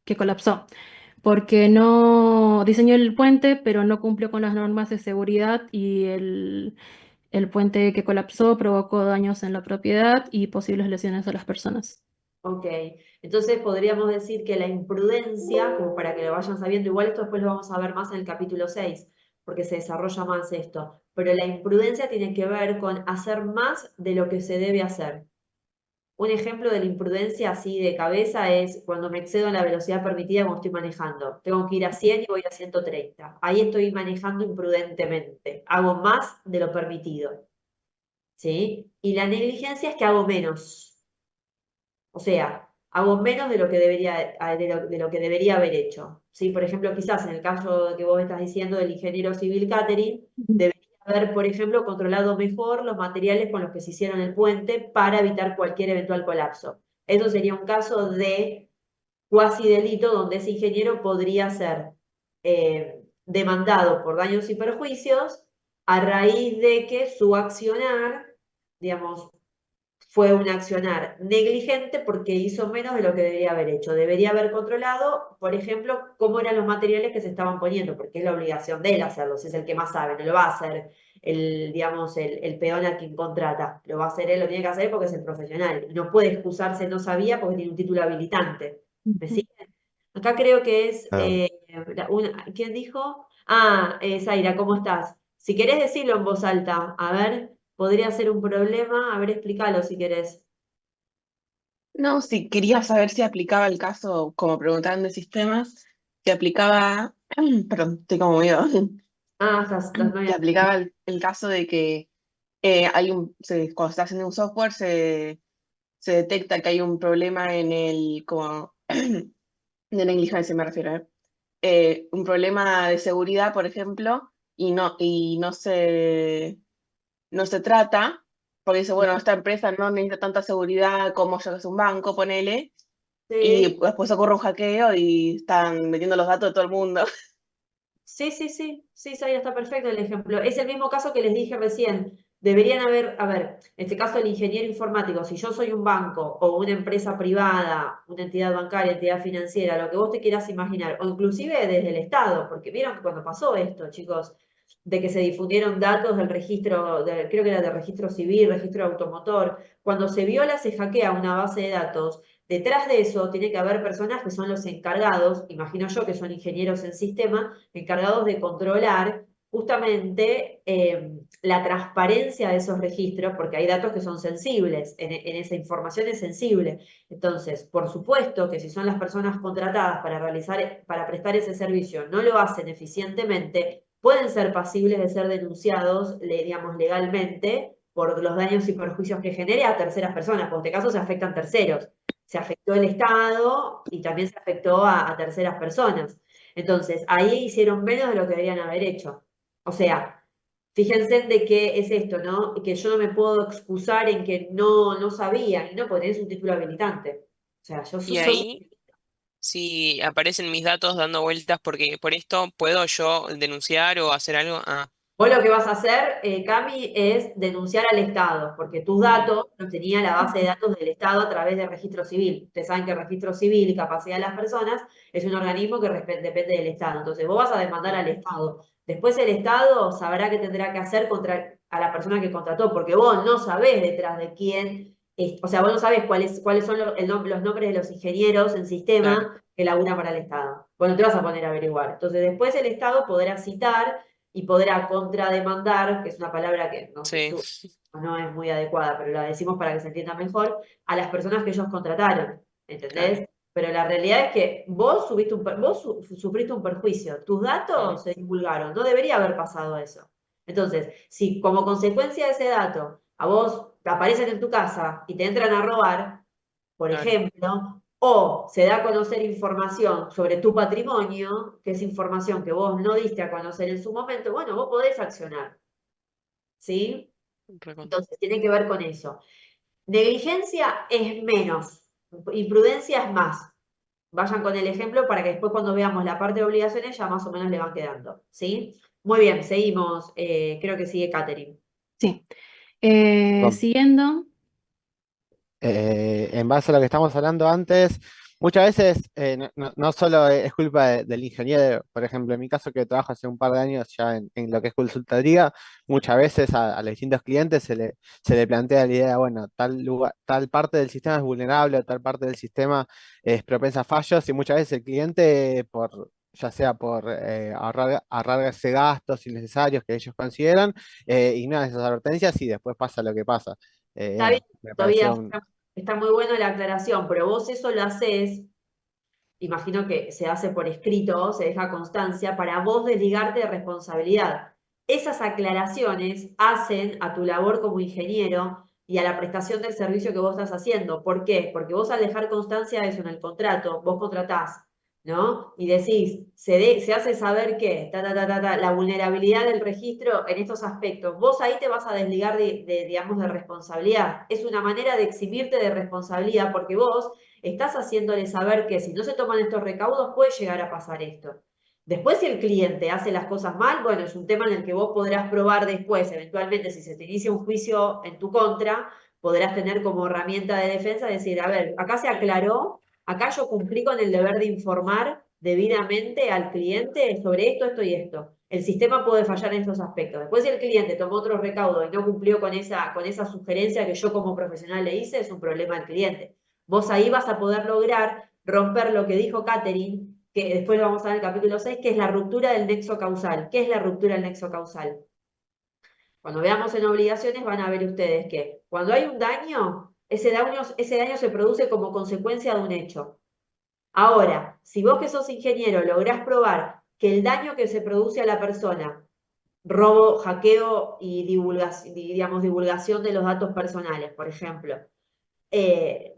que colapsó, porque no diseñó el puente, pero no cumplió con las normas de seguridad y el puente que colapsó provocó daños en la propiedad y posibles lesiones a las personas. Ok, entonces podríamos decir que la imprudencia, como para que lo vayan sabiendo, igual esto después lo vamos a ver más en el capítulo 6, porque se desarrolla más esto, pero la imprudencia tiene que ver con hacer más de lo que se debe hacer. Un ejemplo de la imprudencia así de cabeza es cuando me excedo en la velocidad permitida cuando estoy manejando. Tengo que ir a 100 y voy a 130. Ahí estoy manejando imprudentemente. Hago más de lo permitido, ¿sí? Y la negligencia es que hago menos. O sea, hago menos de lo que debería, de lo que debería haber hecho. ¿Sí? Por ejemplo, quizás en el caso que vos estás diciendo del ingeniero civil catering, Ujú. debería haber, por ejemplo, controlado mejor los materiales con los que se hicieron el puente para evitar cualquier eventual colapso. Eso sería un caso de cuasi delito donde ese ingeniero podría ser demandado por daños y perjuicios a raíz de que su accionar, digamos, fue un accionar negligente porque hizo menos de lo que debería haber hecho. Debería haber controlado, por ejemplo, cómo eran los materiales que se estaban poniendo, porque es la obligación de él hacerlo, si es el que más sabe, no lo va a hacer el, digamos, el peón a quien contrata, lo va a hacer él, lo tiene que hacer porque es el profesional. Y no puede excusarse, no sabía porque tiene un título habilitante. ¿Me Ujú. siguen? Acá creo que es, Claro. ¿quién dijo? Ah, Zaira, ¿cómo estás? Si querés decirlo en voz alta, a ver, podría ser un problema, a ver, explícalo si querés. No, sí, quería saber si aplicaba el caso, como preguntaban de sistemas, si aplicaba, perdón, estoy como medio, Ah, estás si media. aplicaba el caso de que cuando se está haciendo un software se detecta que hay un problema en el, como, de negligencia me refiero, un problema de seguridad, por ejemplo, y no se trata, porque dice, bueno, esta empresa no necesita tanta seguridad como yo que es un banco, ponele, Sí, y después ocurre un hackeo y están metiendo los datos de todo el mundo. sí, sí, sí, sí, Zaira, está perfecto el ejemplo. Es el mismo caso que les dije recién. Deberían haber, a ver, en este caso el ingeniero informático, si yo soy un banco o una empresa privada, una entidad bancaria, entidad financiera, lo que vos te quieras imaginar, o inclusive desde el Estado, porque vieron que cuando pasó esto, chicos, de que se difundieron datos del registro, creo que era del registro civil, registro automotor, cuando se viola, se hackea una base de datos. Detrás de eso tiene que haber personas que son los encargados, imagino yo que son ingenieros en sistema, encargados de controlar justamente la transparencia de esos registros, porque hay datos que son sensibles, en esa información es sensible. Entonces, por supuesto que si son las personas contratadas para realizar, para prestar ese servicio, no lo hacen eficientemente, pueden ser pasibles de ser denunciados, digamos, legalmente por los daños y perjuicios que genere a terceras personas, porque en este caso se afectan terceros. Se afectó el Estado y también se afectó a terceras personas. Entonces, ahí hicieron menos de lo que deberían haber hecho. O sea, fíjense de qué es esto, ¿no? Que yo no me puedo excusar en que no sabía, y no, porque tenés un título habilitante. O sea, yo Y soy... ahí, si aparecen mis datos dando vueltas porque por esto puedo yo denunciar o hacer algo. Ah, Vos lo que vas a hacer, Cami, es denunciar al Estado, porque tus bien. datos los tenía la base de datos del Estado a través del registro civil. Ustedes saben que el registro civil y capacidad de las personas es un organismo que depende del Estado. Entonces, vos vas a demandar Mm, al Estado. Después el Estado sabrá qué tendrá que hacer contra a la persona que contrató, porque vos no sabés detrás de quién, o sea, vos no sabés cuáles son los nombres de los ingenieros en claro, sistema que laburan para el Estado. Bueno, te vas a poner a averiguar. Entonces, después el Estado podrá citar y podrá contrademandar, que es una palabra que no se sí, no es muy adecuada, pero la decimos para que se entienda mejor, a las personas que ellos contrataron, claro. ¿entendés? Pero la realidad es que vos, sufriste un perjuicio, tus Mm, datos se divulgaron, no debería haber pasado eso. Entonces, si como consecuencia de ese dato a vos te aparecen en tu casa y te entran a robar, por claro, ejemplo, o se da a conocer información sobre tu patrimonio, que es información que vos no diste a conocer en su momento, bueno, vos podés accionar, ¿sí? recontra. Entonces, tiene que ver con eso. Negligencia es menos, imprudencia es más. Vayan con el ejemplo para que después cuando veamos la parte de obligaciones ya más o menos le van quedando, ¿sí? Muy bien, seguimos. Creo que sigue Catherine. Sí. Perdón. Siguiendo, En base a lo que estamos hablando antes, Muchas veces no solo es culpa del ingeniero, por ejemplo, en mi caso que trabajo hace un par de años ya en lo que es consultoría, muchas veces a los distintos clientes se le plantea la idea, bueno, tal lugar, tal parte del sistema es vulnerable, o tal parte del sistema es propensa a fallos, y muchas veces el cliente, ya sea por ahorrarse gastos innecesarios que ellos consideran, ignora esas advertencias y después pasa lo que pasa. Está bien, Me todavía pareció está muy bueno la aclaración, pero vos eso lo haces, imagino que se hace por escrito, se deja constancia, para vos desligarte de responsabilidad. Esas aclaraciones hacen a tu labor como ingeniero y a la prestación del servicio que vos estás haciendo. ¿Por qué? Porque vos al dejar constancia de eso en el contrato, vos contratás, ¿no? Y decís, se hace saber que, la vulnerabilidad del registro en estos aspectos. Vos ahí te vas a desligar digamos, de responsabilidad. Es una manera de eximirte de responsabilidad porque vos estás haciéndole saber que si no se toman estos recaudos puede llegar a pasar esto. Después, si el cliente hace las cosas mal, bueno, es un tema en el que vos podrás probar después, eventualmente, si se te inicia un juicio en tu contra, podrás tener como herramienta de defensa decir, a ver, acá se aclaró, acá yo cumplí con el deber de informar debidamente al cliente sobre esto, esto y esto. El sistema puede fallar en estos aspectos. Después, si el cliente tomó otro recaudo y no cumplió con esa sugerencia que yo como profesional le hice, es un problema del cliente. Vos ahí vas a poder lograr romper lo que dijo Catherine, que después lo vamos a ver en el capítulo 6, que es la ruptura del nexo causal. ¿Qué es la ruptura del nexo causal? Cuando veamos en obligaciones van a ver ustedes que cuando hay un daño, ese daño se produce como consecuencia de un hecho. Ahora, si vos que sos ingeniero lográs probar que el daño que se produce a la persona, robo, hackeo y divulgación, digamos, divulgación de los datos personales, por ejemplo,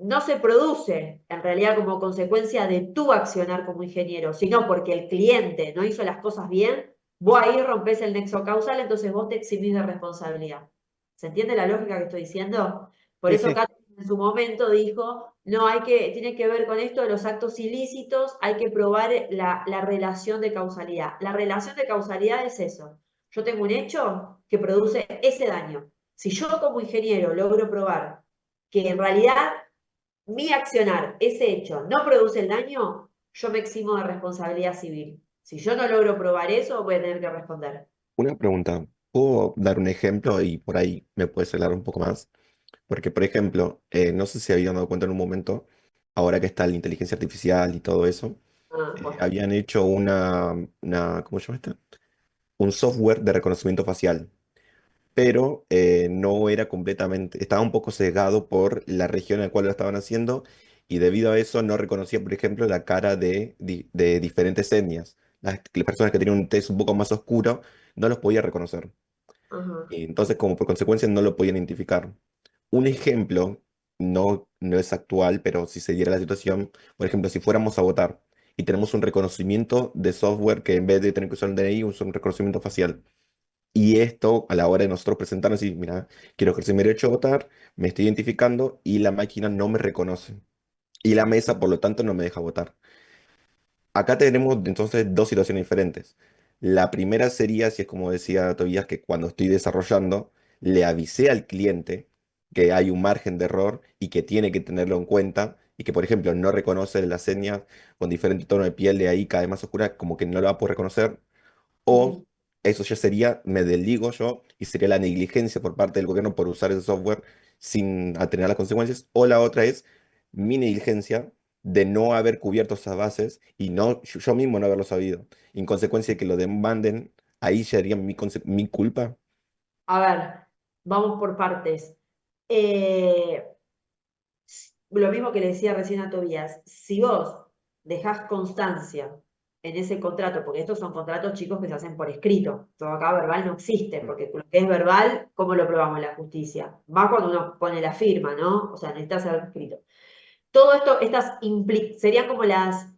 no se produce en realidad como consecuencia de tu accionar como ingeniero, sino porque el cliente no hizo las cosas bien, vos ahí rompés el nexo causal, entonces vos te eximís de responsabilidad. ¿Se entiende la lógica que estoy diciendo? Por sí, eso sí. Catherine en su momento dijo, no, tiene que ver con esto de los actos ilícitos, hay que probar la relación de causalidad. La relación de causalidad es eso. Yo tengo un hecho que produce ese daño. Si yo como ingeniero logro probar que en realidad mi accionar, ese hecho, no produce el daño, yo me eximo de responsabilidad civil. Si yo no logro probar eso, voy a tener que responder. Una pregunta, ¿puedo dar un ejemplo y por ahí me puedes hablar un poco más? Porque, por ejemplo, no sé si habían dado cuenta en un momento, ahora que está la inteligencia artificial y todo eso, Ah, bueno. habían hecho ¿cómo se llama esta? Un software de reconocimiento facial, pero no era completamente, estaba un poco sesgado por la región en la cual lo estaban haciendo y debido a eso no reconocía, por ejemplo, la cara de diferentes etnias. Las personas que tenían un tez un poco más oscuro no los podía reconocer. Ajá. Y entonces, como por consecuencia, no lo podían identificar. Un ejemplo, no es actual, pero si se diera la situación, por ejemplo, si fuéramos a votar y tenemos un reconocimiento de software que en vez de tener que usar un DNI, usa un reconocimiento facial. Y esto, a la hora de nosotros presentarnos y, mira, quiero ejercer mi derecho a votar, me estoy identificando y la máquina no me reconoce. Y la mesa, por lo tanto, no me deja votar. Acá tenemos entonces dos situaciones diferentes. La primera sería, si es como decía Tobías, que cuando estoy desarrollando, le avisé al cliente que hay un margen de error y que tiene que tenerlo en cuenta y que, por ejemplo, no reconoce las señas con diferente tono de piel de ahí cada vez más oscura, como que no lo va a poder reconocer. O Ujú. eso ya sería, me desligo yo y sería la negligencia por parte del gobierno por usar ese software sin atener las consecuencias. O la otra es mi negligencia de no haber cubierto esas bases y yo mismo no haberlo sabido. En consecuencia de que lo demanden, ahí ya sería mi culpa. A ver, vamos por partes. Eh, lo mismo que le decía recién a Tobías, si vos dejás constancia en ese contrato, porque estos son contratos chicos que se hacen por escrito, todo acá verbal no existe, porque lo que es verbal, ¿cómo lo probamos en la justicia? Va cuando uno pone la firma, ¿no? O sea, necesita ser escrito. Todo esto, serían como las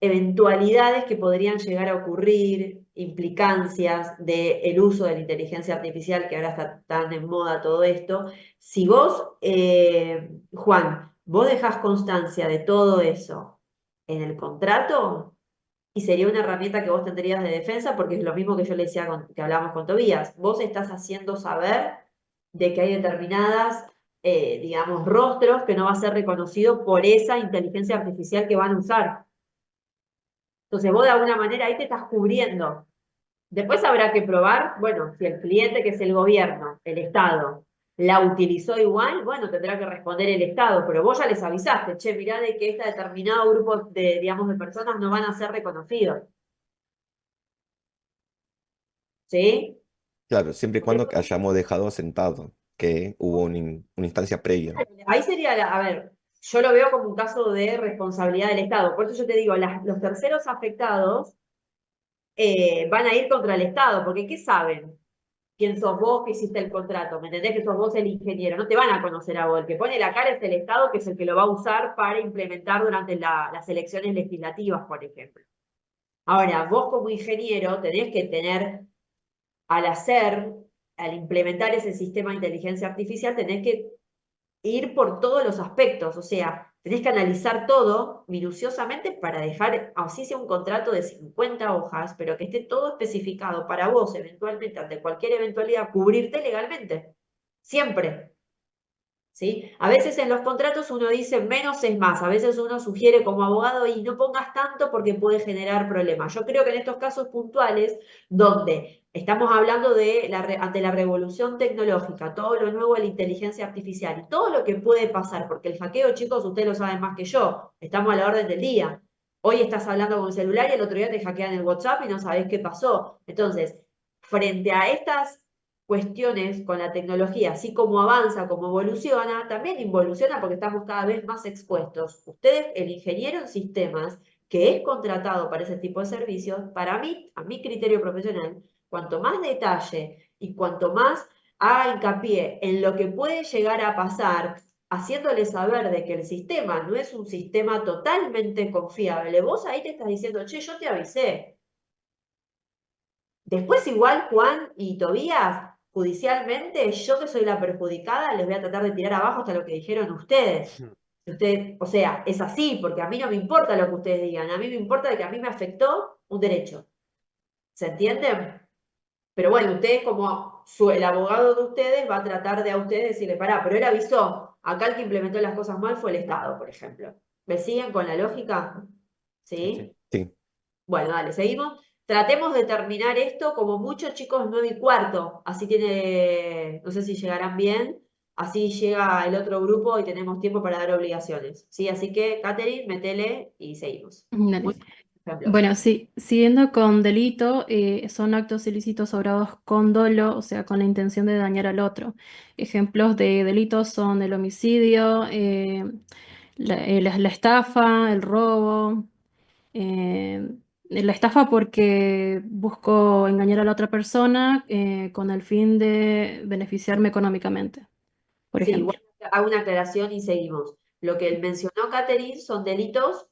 eventualidades que podrían llegar a ocurrir, implicancias del uso de la inteligencia artificial, que ahora está tan en moda todo esto. Si vos, Juan, vos dejás constancia de todo eso en el contrato, y sería una herramienta que vos tendrías de defensa, porque es lo mismo que yo le decía que hablábamos con Tobías. Vos estás haciendo saber de que hay determinadas digamos, rostros que no va a ser reconocido por esa inteligencia artificial que van a usar. Entonces vos de alguna manera ahí te estás cubriendo. Después habrá que probar, bueno, si el cliente que es el gobierno, el Estado, la utilizó igual, bueno, tendrá que responder el Estado, pero vos ya les avisaste, che, mirá de que este determinado grupo de, digamos, de personas no van a ser reconocidos. ¿Sí? Claro, siempre y cuando hayamos dejado sentado que hubo una instancia previa. Ahí sería, a ver, yo lo veo como un caso de responsabilidad del Estado. Por eso yo te digo, los terceros afectados van a ir contra el Estado, porque ¿qué saben? ¿Quién sos vos que hiciste el contrato? ¿Me entendés que sos vos el ingeniero? No te van a conocer a vos. El que pone la cara es el Estado, que es el que lo va a usar para implementar durante las elecciones legislativas, por ejemplo. Ahora, vos como ingeniero tenés que tener, al hacer, al implementar ese sistema de inteligencia artificial, tenés que ir por todos los aspectos, o sea, tenés que analizar todo minuciosamente para dejar, así sea un contrato de 50 hojas, pero que esté todo especificado para vos, eventualmente, ante cualquier eventualidad, cubrirte legalmente. Siempre. ¿Sí? A veces en los contratos uno dice menos es más, a veces uno sugiere como abogado y no pongas tanto porque puede generar problemas. Yo creo que en estos casos puntuales, donde estamos hablando de ante la revolución tecnológica, todo lo nuevo de la inteligencia artificial y todo lo que puede pasar, porque el hackeo, chicos, ustedes lo saben más que yo, estamos a la orden del día. Hoy estás hablando con el celular y el otro día te hackean el WhatsApp y no sabés qué pasó. Entonces, frente a estas cuestiones con la tecnología, así como avanza, como evoluciona, también involuciona porque estamos cada vez más expuestos. Ustedes, el ingeniero en sistemas, que es contratado para ese tipo de servicios, para mí, a mi criterio profesional, cuanto más detalle y cuanto más haga hincapié en lo que puede llegar a pasar, haciéndole saber de que el sistema no es un sistema totalmente confiable, vos ahí te estás diciendo, che, yo te avisé. Después igual Juan y Tobías, judicialmente, yo que soy la perjudicada, les voy a tratar de tirar abajo hasta lo que dijeron ustedes. Ustedes, o sea, es así, porque a mí no me importa lo que ustedes digan, a mí me importa de que a mí me afectó un derecho. ¿Se entienden? Pero bueno, ustedes como el abogado de ustedes va a tratar de a ustedes decirle, pará, pero él avisó, acá el que implementó las cosas mal fue el Estado, por ejemplo. ¿Me siguen con la lógica? Sí, sí. ¿Sí? Sí, Bueno, dale, seguimos. Tratemos de terminar esto como mucho, chicos, 9:15. Así tiene, no sé si llegarán bien. Así llega el otro grupo y tenemos tiempo para dar obligaciones. ¿Sí? Así que, Catherine, metele y seguimos. Dale. Muy buen ejemplo. Bueno, sí, siguiendo con delito, son actos ilícitos obrados con dolo, o sea, con la intención de dañar al otro. Ejemplos de delitos son el homicidio, la estafa, el robo. eh, la estafa porque busco engañar a la otra persona con el fin de beneficiarme económicamente, por Sí, ejemplo. igual hago una aclaración y seguimos. Lo que mencionó Catherine son delitos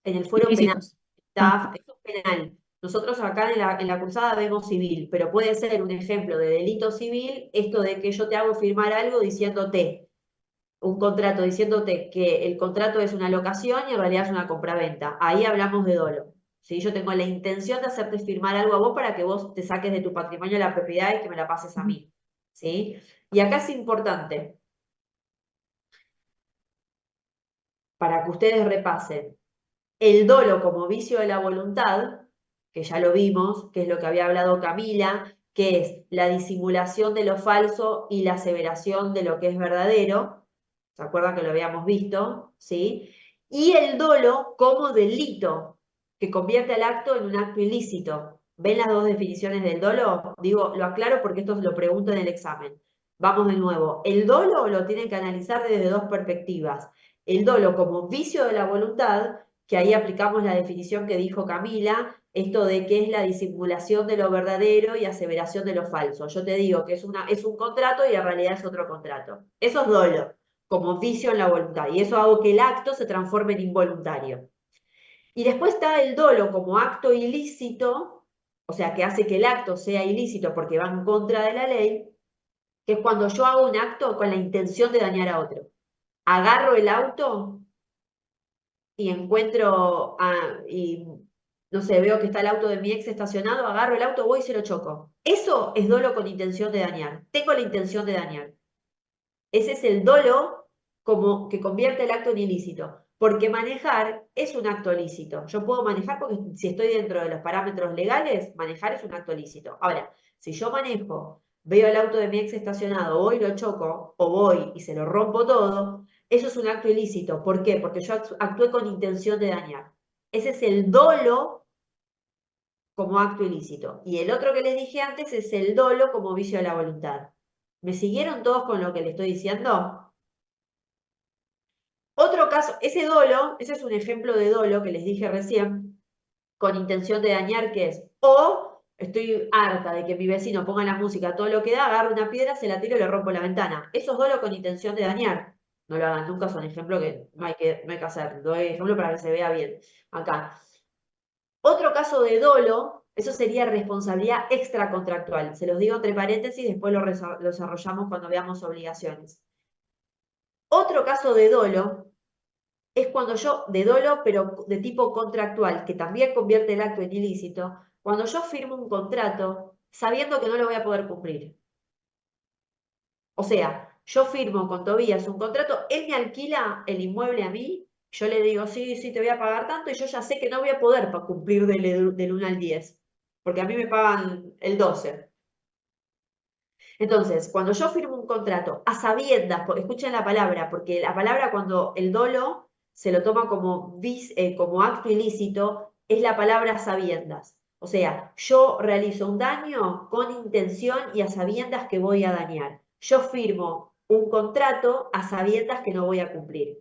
en el fuero penal. Ilícitos. Ah, Esto es penal. Nosotros acá en la cursada vemos civil, pero puede ser un ejemplo de delito civil esto de que yo te hago firmar algo diciéndote, un contrato diciéndote que el contrato es una locación y en realidad es una compraventa. Ahí hablamos de dolo. ¿Sí? Yo tengo la intención de hacerte firmar algo a vos para que vos te saques de tu patrimonio la propiedad y que me la pases a ujú. mí. ¿Sí? Y acá es importante, para que ustedes repasen, el dolo como vicio de la voluntad, que ya lo vimos, que es lo que había hablado Camila, que es la disimulación de lo falso y la aseveración de lo que es verdadero. ¿Se acuerdan que lo habíamos visto? ¿Sí? Y el dolo como delito, que convierte al acto en un acto ilícito. ¿Ven las dos definiciones del dolo? Digo, lo aclaro porque esto se lo pregunto en el examen. Vamos de nuevo. El dolo lo tienen que analizar desde dos perspectivas. El dolo como vicio de la voluntad, que ahí aplicamos la definición que dijo Camila, esto de que es la disimulación de lo verdadero y aseveración de lo falso. Yo te digo que es un contrato y en realidad es otro contrato. Eso es dolo, como vicio en la voluntad, y eso hago que el acto se transforme en involuntario. Y después está el dolo como acto ilícito, o sea, que hace que el acto sea ilícito porque va en contra de la ley, que es cuando yo hago un acto con la intención de dañar a otro. Agarro el auto y encuentro, y no sé, veo que está el auto de mi ex estacionado, agarro el auto, voy y se lo choco. Eso es dolo con intención de dañar. Tengo la intención de dañar. Ese es el dolo como que convierte el acto en ilícito. Porque manejar es un acto lícito. Yo puedo manejar porque si estoy dentro de los parámetros legales, manejar es un acto lícito. Ahora, si yo manejo, veo el auto de mi ex estacionado, voy y lo choco, o voy y se lo rompo todo, eso es un acto ilícito. ¿Por qué? Porque yo actué con intención de dañar. Ese es el dolo como acto ilícito. Y el otro que les dije antes es el dolo como vicio de la voluntad. ¿Me siguieron todos con lo que les estoy diciendo? Otro caso, ese dolo, ese es un ejemplo de dolo que les dije recién, con intención de dañar, que es, o estoy harta de que mi vecino ponga la música todo lo que da, agarro una piedra, se la tiro y le rompo la ventana. Eso es dolo con intención de dañar. No lo hagan nunca, son ejemplos que no hay que hacer. Doy ejemplo para que se vea bien acá. Otro caso de dolo, eso sería responsabilidad extracontractual. Se los digo entre paréntesis, después lo desarrollamos cuando veamos obligaciones. Otro caso de dolo es cuando yo, de dolo, pero de tipo contractual, que también convierte el acto en ilícito, cuando yo firmo un contrato sabiendo que no lo voy a poder cumplir. O sea, yo firmo con Tobías un contrato, él me alquila el inmueble a mí, yo le digo, sí, sí, te voy a pagar tanto, y yo ya sé que no voy a poder cumplir del 1 al 10, porque a mí me pagan el 12. Entonces, cuando yo firmo un contrato a sabiendas, escuchen la palabra, porque la palabra cuando el dolo se lo toma como acto ilícito, es la palabra a sabiendas. O sea, yo realizo un daño con intención y a sabiendas que voy a dañar. Yo firmo un contrato a sabiendas que no voy a cumplir.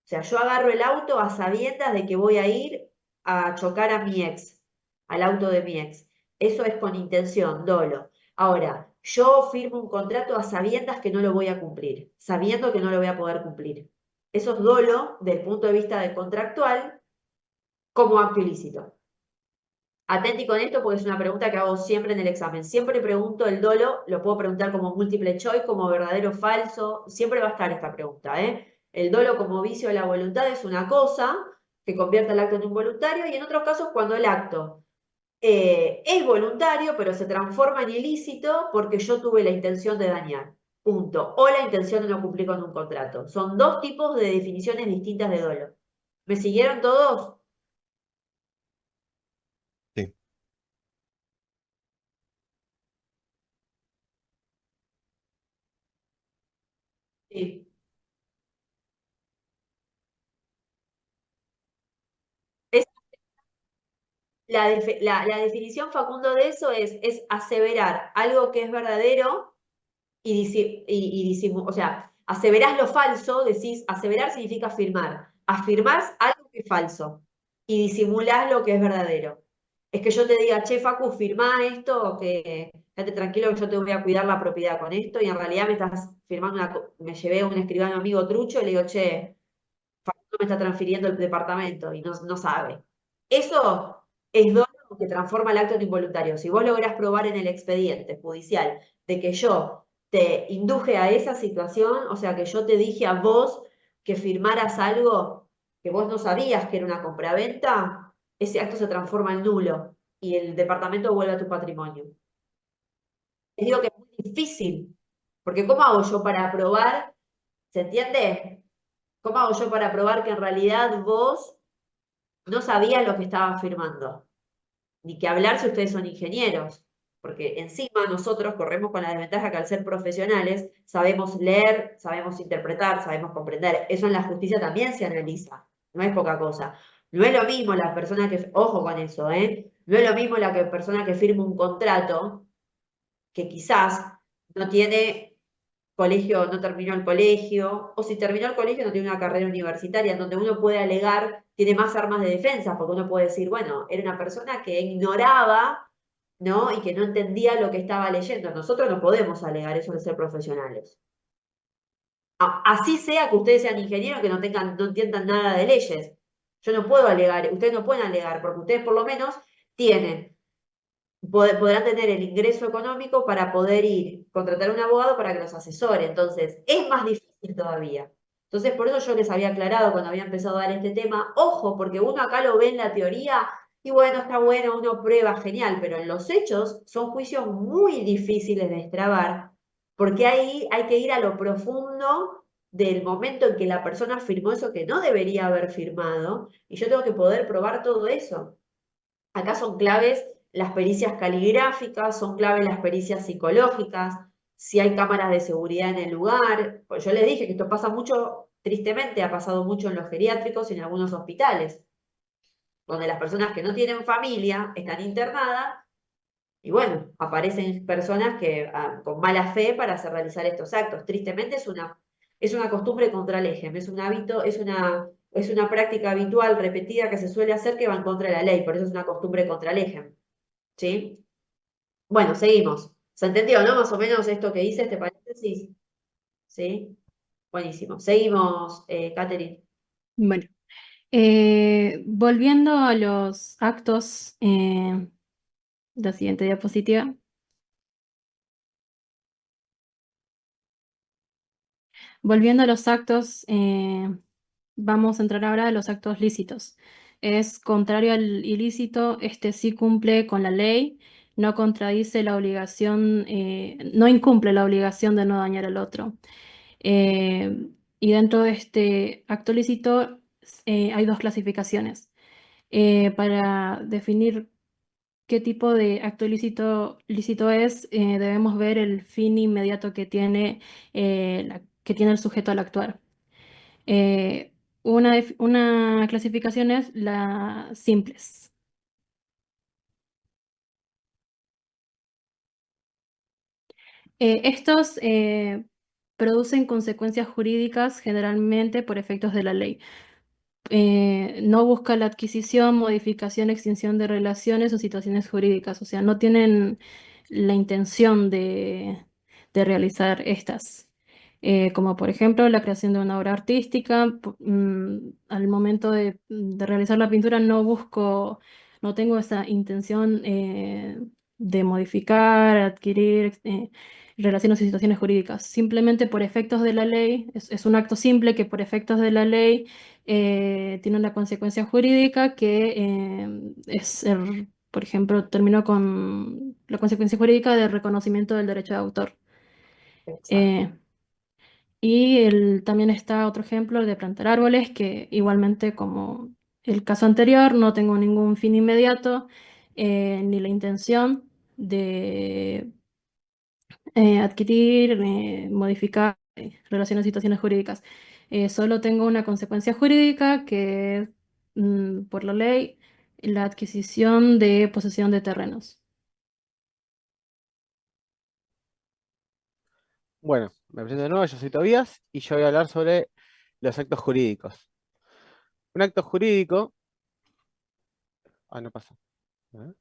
O sea, yo agarro el auto a sabiendas de que voy a ir a chocar a mi ex, al auto de mi ex. Eso es con intención, dolo. Ahora, yo firmo un contrato a sabiendas que no lo voy a cumplir, sabiendo que no lo voy a poder cumplir. Eso es dolo desde el punto de vista del contractual como acto ilícito. Atenti con esto porque es una pregunta que hago siempre en el examen. Siempre pregunto el dolo, lo puedo preguntar como múltiple choice, como verdadero o falso. Siempre va a estar esta pregunta, ¿eh? El dolo como vicio de la voluntad es una cosa que convierte el acto en involuntario y en otros casos cuando el acto es voluntario, pero se transforma en ilícito porque yo tuve la intención de dañar. Punto. O la intención de no cumplir con un contrato. Son dos tipos de definiciones distintas de dolo. ¿Me siguieron todos? Sí. Sí. Es, la definición, Facundo, de eso es aseverar algo que es verdadero o sea, aseverás lo falso, decís, aseverar significa afirmar. Afirmás algo que es falso y disimulás lo que es verdadero. Es que yo te diga, che, Facu, firmá esto, que quédate tranquilo que yo te voy a cuidar la propiedad con esto, y en realidad me estás firmando me llevé a un escribano amigo trucho y le digo, che, Facundo me está transfiriendo el departamento y no sabe. Eso es dolo que transforma el acto en involuntario. Si vos lográs probar en el expediente judicial de que yo te induje a esa situación, o sea, que yo te dije a vos que firmaras algo que vos no sabías que era una compraventa, ese acto se transforma en nulo y el departamento vuelve a tu patrimonio. Les digo que es muy difícil, porque ¿cómo hago yo para probar? ¿Se entiende? ¿Cómo hago yo para probar que en realidad vos no sabías lo que estabas firmando? Ni que hablar si ustedes son ingenieros, porque encima nosotros corremos con la desventaja que al ser profesionales sabemos leer, sabemos interpretar, sabemos comprender. Eso en la justicia también se analiza, no es poca cosa. No es lo mismo la persona que, ojo con eso, ¿eh? No es lo mismo persona que firma un contrato que quizás no tiene colegio, no terminó el colegio, o si terminó el colegio no tiene una carrera universitaria, en donde uno puede alegar, tiene más armas de defensa, porque uno puede decir, bueno, era una persona que ignoraba, ¿no? Y que no entendía lo que estaba leyendo. Nosotros no podemos alegar eso de ser profesionales. Así sea que ustedes sean ingenieros que no entiendan nada de leyes. Yo no puedo alegar, ustedes no pueden alegar, porque ustedes por lo menos tienen podrán tener el ingreso económico para poder ir, contratar a un abogado para que los asesore. Entonces, es más difícil todavía. Entonces, por eso yo les había aclarado cuando había empezado a dar este tema, ojo, porque uno acá lo ve en la teoría y bueno, está bueno, uno prueba, genial, pero en los hechos son juicios muy difíciles de destrabar, porque ahí hay que ir a lo profundo del momento en que la persona firmó eso que no debería haber firmado, y yo tengo que poder probar todo eso. Acá son claves las pericias caligráficas, son claves las pericias psicológicas, si hay cámaras de seguridad en el lugar. Pues yo les dije que esto pasa mucho, tristemente ha pasado mucho en los geriátricos y en algunos hospitales, donde las personas que no tienen familia están internadas y bueno, aparecen personas que con mala fe para hacer realizar estos actos. Tristemente es una costumbre contra el EGEM, es un hábito, es una práctica habitual, repetida, que se suele hacer que va en contra de la ley, por eso es una costumbre contra el EGEM. ¿Sí? Bueno, seguimos. ¿Se entendió, no? Más o menos esto que hice, este paréntesis. ¿Sí? Buenísimo. Seguimos, Catherine. Bueno, volviendo a los actos, la siguiente diapositiva. Volviendo a los actos, vamos a entrar ahora a los actos lícitos. Es contrario al ilícito, este sí cumple con la ley, no contradice la obligación, no incumple la obligación de no dañar al otro. Y dentro de este acto lícito hay dos clasificaciones. Para definir qué tipo de acto lícito es, debemos ver el fin inmediato que tiene, que tiene el sujeto al actuar. Una clasificación es la simples. Estos producen consecuencias jurídicas generalmente por efectos de la ley. No busca la adquisición, modificación, extinción de relaciones o situaciones jurídicas, o sea, no tienen la intención de realizar estas. Como por ejemplo la creación de una obra artística, al momento de realizar la pintura no tengo esa intención de modificar, adquirir relaciones o situaciones jurídicas. Simplemente por efectos de la ley, es un acto simple que por efectos de la ley tiene una consecuencia jurídica que por ejemplo, terminó con la consecuencia jurídica de reconocimiento del derecho de autor. Exacto. Eh, y también está otro ejemplo de plantar árboles, que igualmente como el caso anterior, no tengo ningún fin inmediato ni la intención de adquirir, modificar relaciones o situaciones jurídicas. Solo tengo una consecuencia jurídica que es, por la ley, la adquisición de posesión de terrenos. Bueno, me presento de nuevo, yo soy Tobías y yo voy a hablar sobre los actos jurídicos. Un acto jurídico. Ah, no pasa. A ver.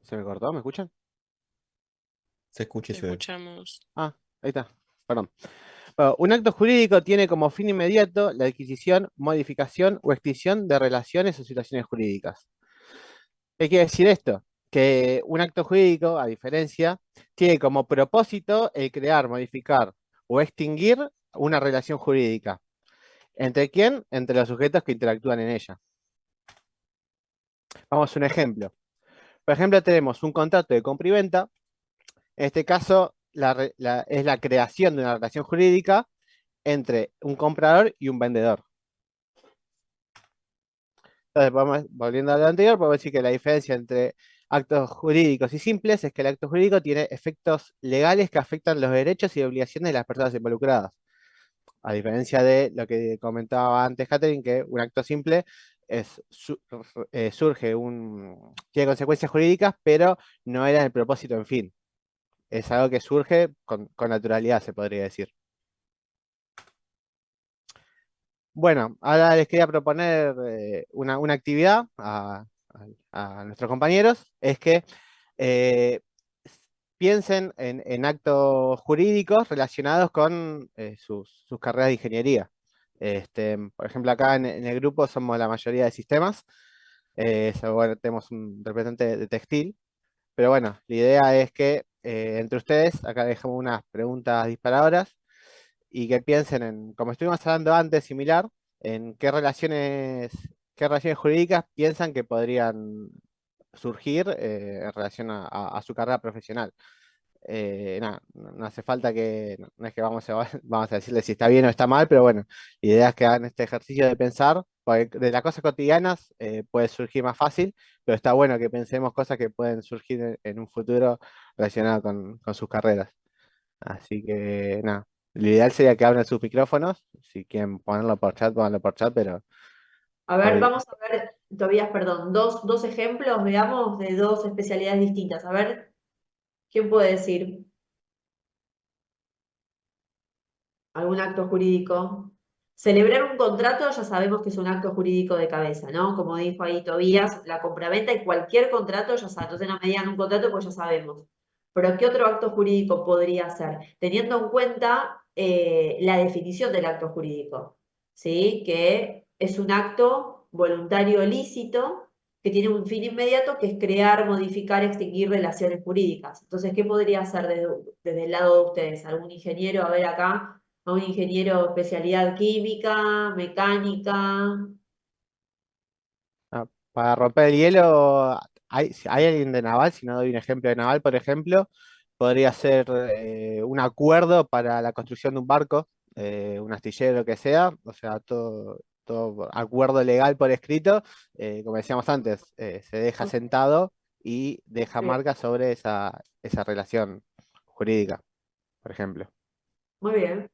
¿Se me cortó? ¿Me escuchan? Se escucha y Te se ve. escuchamos. Ah, ahí está. Perdón. Bueno, un acto jurídico tiene como fin inmediato la adquisición, modificación o extinción de relaciones o situaciones jurídicas. ¿Qué quiere decir esto? Que un acto jurídico, a diferencia, tiene como propósito el crear, modificar o extinguir una relación jurídica. ¿Entre quién? Entre los sujetos que interactúan en ella. Vamos a un ejemplo. Por ejemplo, tenemos un contrato de compra y venta. En este caso, es la creación de una relación jurídica entre un comprador y un vendedor. Entonces, volviendo a lo anterior, podemos decir que la diferencia entre actos jurídicos y simples es que el acto jurídico tiene efectos legales que afectan los derechos y obligaciones de las personas involucradas. A diferencia de lo que comentaba antes Catherine, que un acto simple tiene consecuencias jurídicas, pero no era el propósito en fin. Es algo que surge con naturalidad, se podría decir. Bueno, ahora les quería proponer una actividad a nuestros compañeros, es que eh, piensen en actos jurídicos relacionados con sus carreras de ingeniería. Por ejemplo, acá en el grupo somos la mayoría de sistemas, bueno, tenemos un representante de textil, pero bueno, la idea es que entre ustedes, acá dejamos unas preguntas disparadoras y que piensen en, como estuvimos hablando antes, similar, en qué relaciones jurídicas piensan que podrían surgir en relación a su carrera profesional. nada, no hace falta que, no es que vamos a decirle si está bien o está mal, pero bueno, la idea es que hagan este ejercicio de pensar, porque de las cosas cotidianas puede surgir más fácil, pero está bueno que pensemos cosas que pueden surgir en un futuro relacionado con sus carreras. Así que nada, lo ideal sería que abran sus micrófonos, si quieren ponerlo por chat, pónganlo por chat, pero A ver, hoy, vamos a ver, Tobías, perdón, dos ejemplos, veamos, de dos especialidades distintas. A ver, ¿quién puede decir algún acto jurídico? Celebrar un contrato ya sabemos que es un acto jurídico de cabeza, ¿no? Como dijo ahí Tobías, la compraventa y cualquier contrato ya sabemos. Entonces no me digan un contrato, pues ya sabemos. Pero ¿qué otro acto jurídico podría ser? Teniendo en cuenta la definición del acto jurídico, ¿sí? Que es un acto voluntario lícito que tiene un fin inmediato, que es crear, modificar, extinguir relaciones jurídicas. Entonces, ¿qué podría ser desde el lado de ustedes? ¿Algún ingeniero? A ver acá, a un ingeniero especialidad química, mecánica. para romper el hielo, hay alguien de Naval, si no doy un ejemplo de Naval, por ejemplo, podría ser un acuerdo para la construcción de un barco, un astillero, lo que sea, o sea, todo acuerdo legal por escrito, como decíamos antes, se deja sentado y deja Sí, marca sobre esa relación jurídica, por ejemplo. muy bien,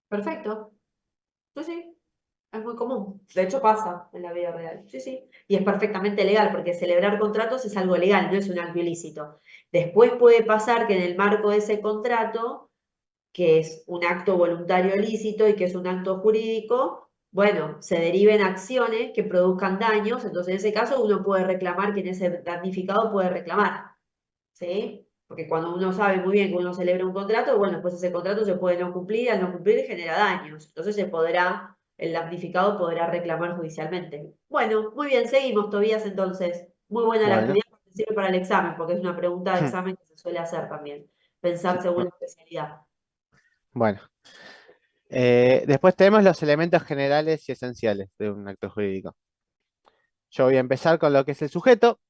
perfecto. Sí, sí, es muy común. De hecho, pasa en la vida real. Sí, sí. Y es perfectamente legal, porque celebrar contratos es algo legal, no es un acto ilícito. Después puede pasar que en el marco de ese contrato, que es un acto voluntario lícito y que es un acto jurídico, bueno, se deriven acciones que produzcan daños, entonces en ese caso uno puede reclamar, quien es el damnificado puede reclamar, ¿sí? Porque cuando uno sabe muy bien que uno celebra un contrato, bueno, pues ese contrato se puede no cumplir, y al no cumplir genera daños, entonces el damnificado podrá reclamar judicialmente. Bueno, muy bien, seguimos, Tobías, entonces. Muy buena la Bueno, actividad, porque sirve para el examen, porque es una pregunta de examen que se suele hacer también, pensar sí, según la especialidad. bueno. Después tenemos los elementos generales y esenciales de un acto jurídico. Yo voy a empezar con lo que es el sujeto.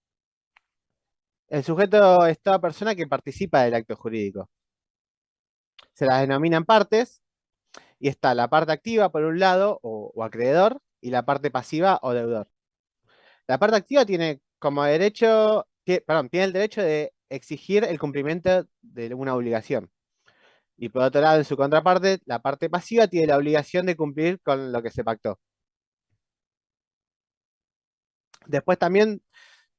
El sujeto es toda persona que participa del acto jurídico. Se las denominan partes y está la parte activa por un lado o acreedor y la parte pasiva o deudor. La parte activa tiene como derecho, perdón, tiene el derecho de exigir el cumplimiento de una obligación. Y por otro lado, en su contraparte, la parte pasiva tiene la obligación de cumplir con lo que se pactó. Después también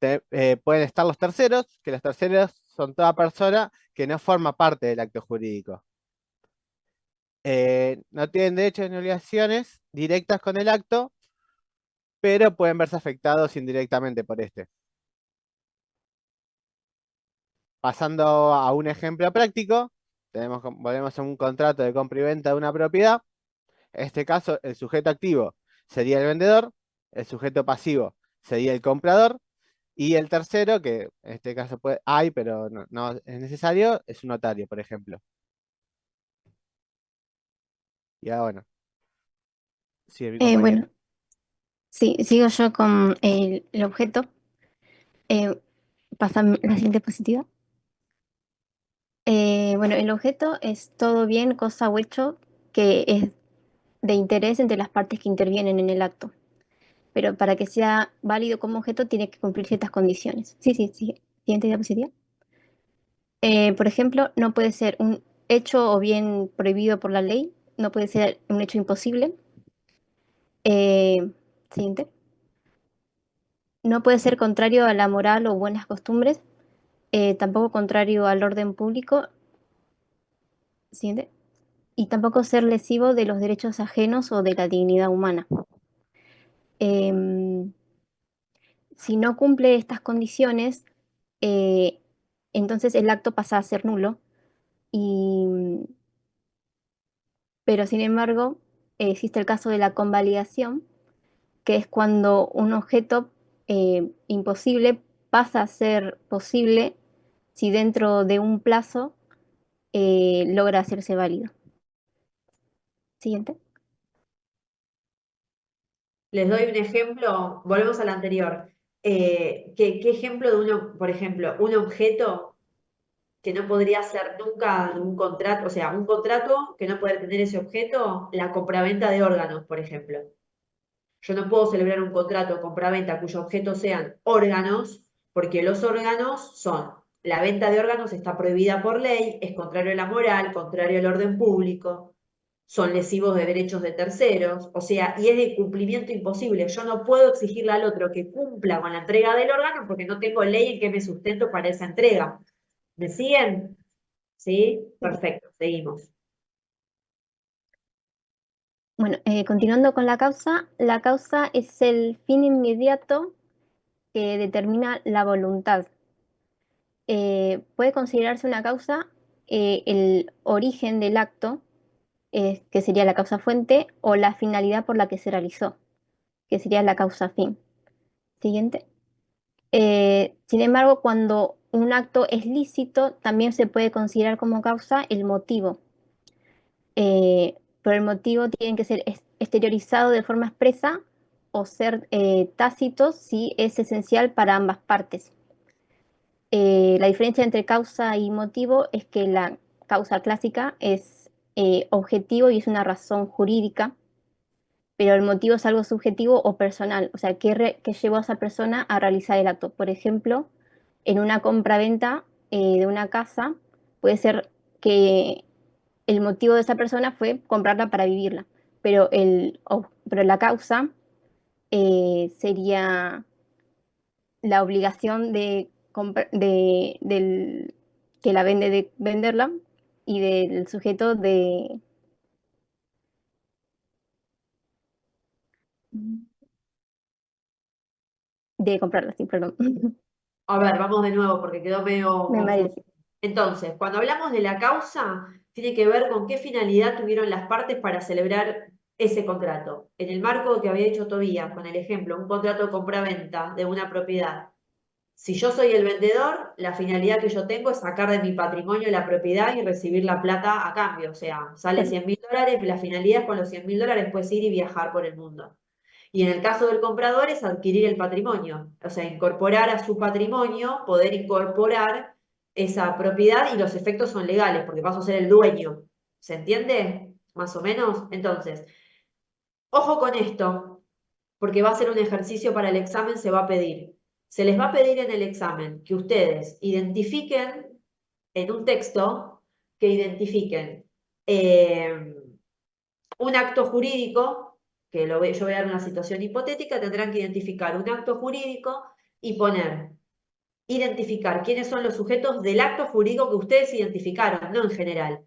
pueden estar los terceros, que los terceros son toda persona que no forma parte del acto jurídico. No tienen derechos ni obligaciones directas con el acto, pero pueden verse afectados indirectamente por este. Pasando a un ejemplo práctico, volvemos a un contrato de compra y venta de una propiedad. En este caso, el sujeto activo sería el vendedor, el sujeto pasivo sería el comprador, y el tercero, que en este caso hay, pero no es necesario, es un notario, por ejemplo. Ya bueno, sigue mi compañero. Bueno, sí, sigo yo con el objeto. Pasa la siguiente diapositiva. Bueno, el objeto es todo bien, cosa o hecho que es de interés entre las partes que intervienen en el acto. Pero para que sea válido como objeto tiene que cumplir ciertas condiciones. Sí, sí, sí. Siguiente diapositiva. Por ejemplo, no puede ser un hecho o bien prohibido por la ley, no puede ser un hecho imposible. Siguiente. No puede ser contrario a la moral o buenas costumbres, tampoco contrario al orden público, siguiente, y tampoco ser lesivo de los derechos ajenos o de la dignidad humana. Em, si no cumple estas condiciones, eh, entonces el acto pasa a ser nulo, y, pero sin embargo existe el caso de la convalidación, que es cuando un objeto imposible pasa a ser posible si dentro de un plazo logra hacerse válido. Siguiente. Les doy un ejemplo, volvemos al anterior. ¿Qué ejemplo de uno, por ejemplo, un objeto que no podría ser nunca un contrato, o sea, un contrato que no puede tener ese objeto, la compraventa de órganos, por ejemplo? Yo no puedo celebrar un contrato de compraventa cuyo objeto sean órganos, porque los órganos son, la venta de órganos está prohibida por ley, es contrario a la moral, contrario al orden público, son lesivos de derechos de terceros, o sea, y es de cumplimiento imposible. Yo no puedo exigirle al otro que cumpla con la entrega del órgano porque no tengo ley en que me sustento para esa entrega. ¿Me siguen? ¿Sí? Perfecto, seguimos. Bueno, continuando con la causa es el fin inmediato que determina la voluntad. Puede considerarse una causa el origen del acto, que sería la causa fuente, o la finalidad por la que se realizó, que sería la causa fin. Siguiente. Sin embargo, cuando un acto es lícito, también se puede considerar como causa el motivo. Pero el motivo tiene que ser exteriorizado de forma expresa o ser tácito si es esencial para ambas partes. La diferencia entre causa y motivo es que la causa clásica es objetivo y es una razón jurídica, pero el motivo es algo subjetivo o personal, o sea, ¿qué llevó a esa persona a realizar el acto? Por ejemplo, en una compra-venta de una casa, puede ser que el motivo de esa persona fue comprarla para vivirla, pero, pero la causa sería la obligación que la vende de venderla y del sujeto de comprarla, sí, perdón. A ver, vamos de nuevo porque quedó medio Me confuso. parece. Entonces, cuando hablamos de la causa, tiene que ver con qué finalidad tuvieron las partes para celebrar ese contrato. En el marco que había dicho Tobías, con el ejemplo, un contrato de compra-venta de una propiedad. Si yo soy el vendedor, la finalidad que yo tengo es sacar de mi patrimonio la propiedad y recibir la plata a cambio. O sea, sale $100.000, la finalidad es con los $100.000 puedes ir y viajar por el mundo. Y en el caso del comprador es adquirir el patrimonio, o sea, incorporar a su patrimonio, poder incorporar esa propiedad y los efectos son legales porque vas a ser el dueño. ¿Se entiende? Más o menos. Entonces, ojo con esto, porque va a ser un ejercicio para el examen, se va a pedir. Se les va a pedir en el examen que ustedes identifiquen en un texto, que identifiquen un acto jurídico, que yo voy a dar una situación hipotética, tendrán que identificar un acto jurídico y identificar quiénes son los sujetos del acto jurídico que ustedes identificaron, no en general.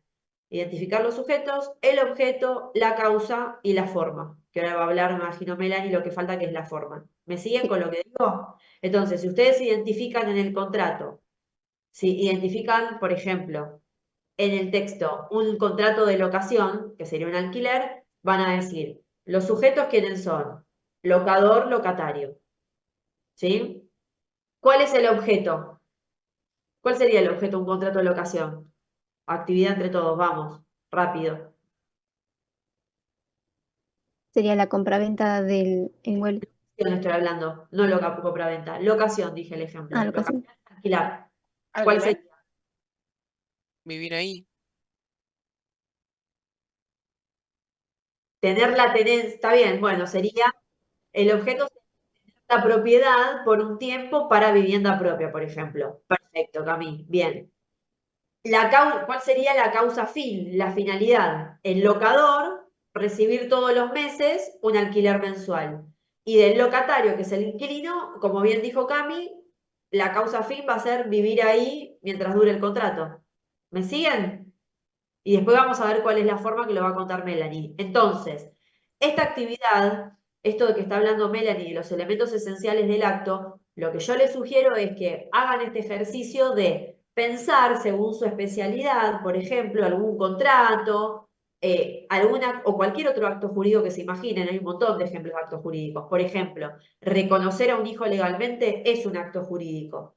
Identificar los sujetos, el objeto, la causa y la forma. Que ahora va a hablar, me imagino, Melanie, lo que falta que es la forma. ¿Me siguen con lo que digo? Entonces, si ustedes identifican en el contrato, si identifican, por ejemplo, en el texto un contrato de locación, que sería un alquiler, van a decir, los sujetos quiénes son, locador, locatario. ¿Sí? ¿Cuál es el objeto? ¿Cuál sería el objeto de un contrato de locación? Actividad entre todos, vamos, rápido. Sería la compraventa del inmueble. No estoy hablando, no compraventa. Locación, dije el ejemplo. Ah, locación. Locación, alquilar. ¿Cuál ¿Alquiler? sería? Vivir ahí. Tener la tenencia, está bien, bueno, sería el objeto la propiedad por un tiempo para vivienda propia, por ejemplo. Perfecto, Camí, bien. ¿Cuál sería la causa fin, la finalidad? El locador, recibir todos los meses un alquiler mensual. Y del locatario, que es el inquilino, como bien dijo Cami, la causa fin va a ser vivir ahí mientras dure el contrato. ¿Me siguen? Y después vamos a ver cuál es la forma que lo va a contar Melanie. Entonces, esta actividad, esto de que está hablando Melanie de los elementos esenciales del acto, lo que yo les sugiero es que hagan este ejercicio de pensar según su especialidad, por ejemplo, algún contrato, o cualquier otro acto jurídico que se imaginen, hay un montón de ejemplos de actos jurídicos. Por ejemplo, reconocer a un hijo legalmente es un acto jurídico.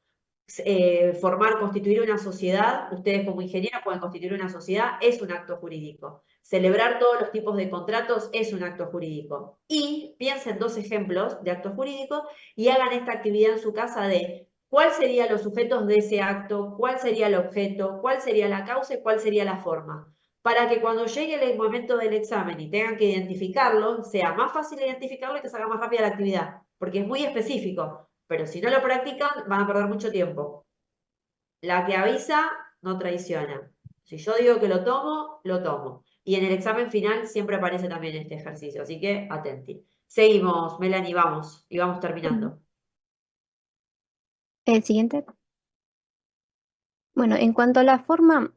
Constituir una sociedad, ustedes como ingenieros pueden constituir una sociedad, es un acto jurídico. Celebrar todos los tipos de contratos es un acto jurídico. Y piensen dos ejemplos de actos jurídicos y hagan esta actividad en su casa de cuál serían los sujetos de ese acto, cuál sería el objeto, cuál sería la causa y cuál sería la forma. Para que cuando llegue el momento del examen y tengan que identificarlo, sea más fácil identificarlo y que salga más rápida la actividad, porque es muy específico. Pero si no lo practican, van a perder mucho tiempo. La que avisa no traiciona. Si yo digo que lo tomo, lo tomo. Y en el examen final siempre aparece también este ejercicio, así que atenti. Seguimos, Melanie, vamos, y vamos terminando. El siguiente. Bueno, en cuanto a la forma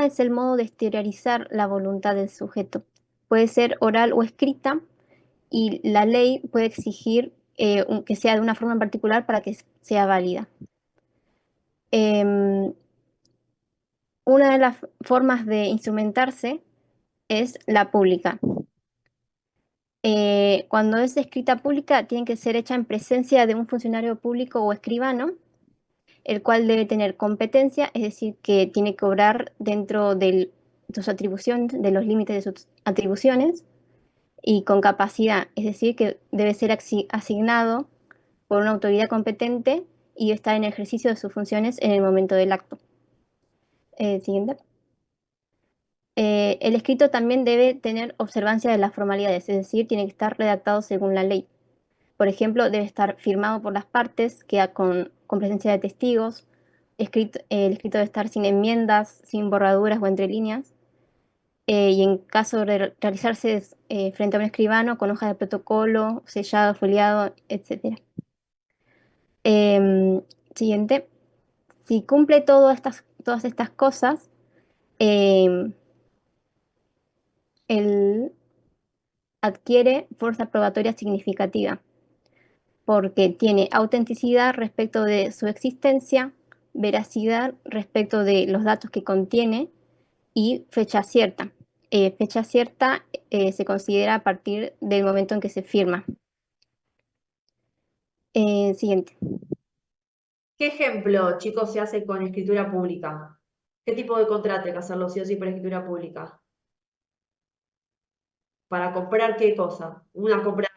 es el modo de exteriorizar la voluntad del sujeto. Puede ser oral o escrita y la ley puede exigir que sea de una forma en particular para que sea válida. Em, una de las formas de instrumentarse es la pública. Cuando es escrita pública, tiene que ser hecha en presencia de un funcionario público o escribano, el cual debe tener competencia, es decir, que tiene que obrar dentro de sus atribuciones, de los límites de sus atribuciones, y con capacidad, es decir, que debe ser asignado por una autoridad competente y estar en ejercicio de sus funciones en el momento del acto. Siguiente. El escrito también debe tener observancia de las formalidades, es decir, tiene que estar redactado según la ley. Por ejemplo, debe estar firmado por las partes, queda con presencia de testigos. El escrito debe estar sin enmiendas, sin borraduras o entre líneas. Y en caso de realizarse frente a un escribano, con hoja de protocolo, sellado, foliado, etc. Siguiente. Si cumple todas estas cosas, em, él adquiere fuerza probatoria significativa, porque tiene autenticidad respecto de su existencia, veracidad respecto de los datos que contiene y fecha cierta. Fecha cierta se considera a partir del momento en que se firma. Siguiente. ¿Qué ejemplo, chicos, se hace con escritura pública? ¿Qué tipo de contrato hay que hacerlo sí o sí por escritura pública? ¿Para comprar qué cosa? Una compra.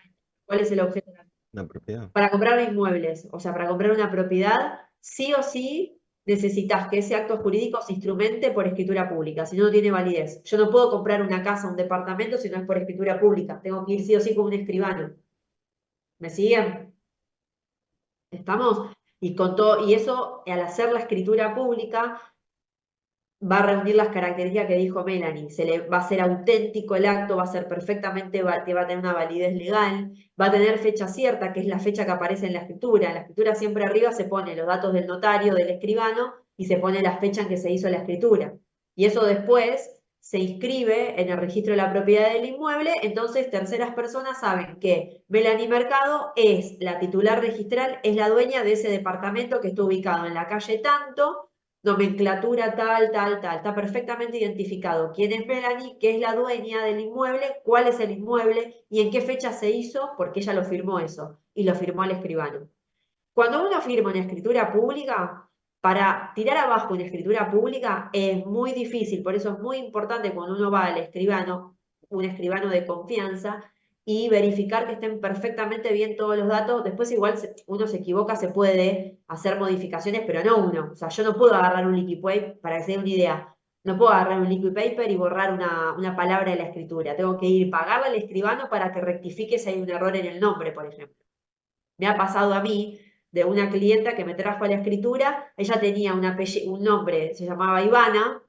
¿Cuál es el objeto? Una propiedad. Para comprar inmuebles, o sea, para comprar una propiedad, sí o sí necesitas que ese acto jurídico se instrumente por escritura pública, si no, no tiene validez. Yo no puedo comprar una casa, un departamento, si no es por escritura pública. Tengo que ir sí o sí con un escribano. ¿Me siguen? ¿Estamos? Y eso, al hacer la escritura pública, va a reunir las características que dijo Melanie. Va a ser auténtico el acto, va a ser perfectamente, que va a tener una validez legal, va a tener fecha cierta, que es la fecha que aparece en la escritura. En la escritura siempre arriba se pone los datos del notario, del escribano, y se pone la fecha en que se hizo la escritura. Y eso después se inscribe en el registro de la propiedad del inmueble, entonces terceras personas saben que Melanie Mercado es la titular registral, es la dueña de ese departamento que está ubicado en la calle tanto, nomenclatura tal, tal, tal. Está perfectamente identificado quién es Melanie, qué es la dueña del inmueble, cuál es el inmueble y en qué fecha se hizo, porque ella lo firmó eso y lo firmó el escribano. Cuando uno firma una escritura pública, para tirar abajo una escritura pública es muy difícil, por eso es muy importante cuando uno va al escribano, un escribano de confianza, y verificar que estén perfectamente bien todos los datos. Después igual uno se equivoca, se puede hacer modificaciones, pero no uno. O sea, yo no puedo agarrar un liquid paper, para que se den una idea, no puedo agarrar un liquid paper y borrar una palabra de la escritura. Tengo que ir pagarle al escribano para que rectifique si hay un error en el nombre, por ejemplo. Me ha pasado a mí de una clienta que me trajo a la escritura, ella tenía un nombre, se llamaba Ivana,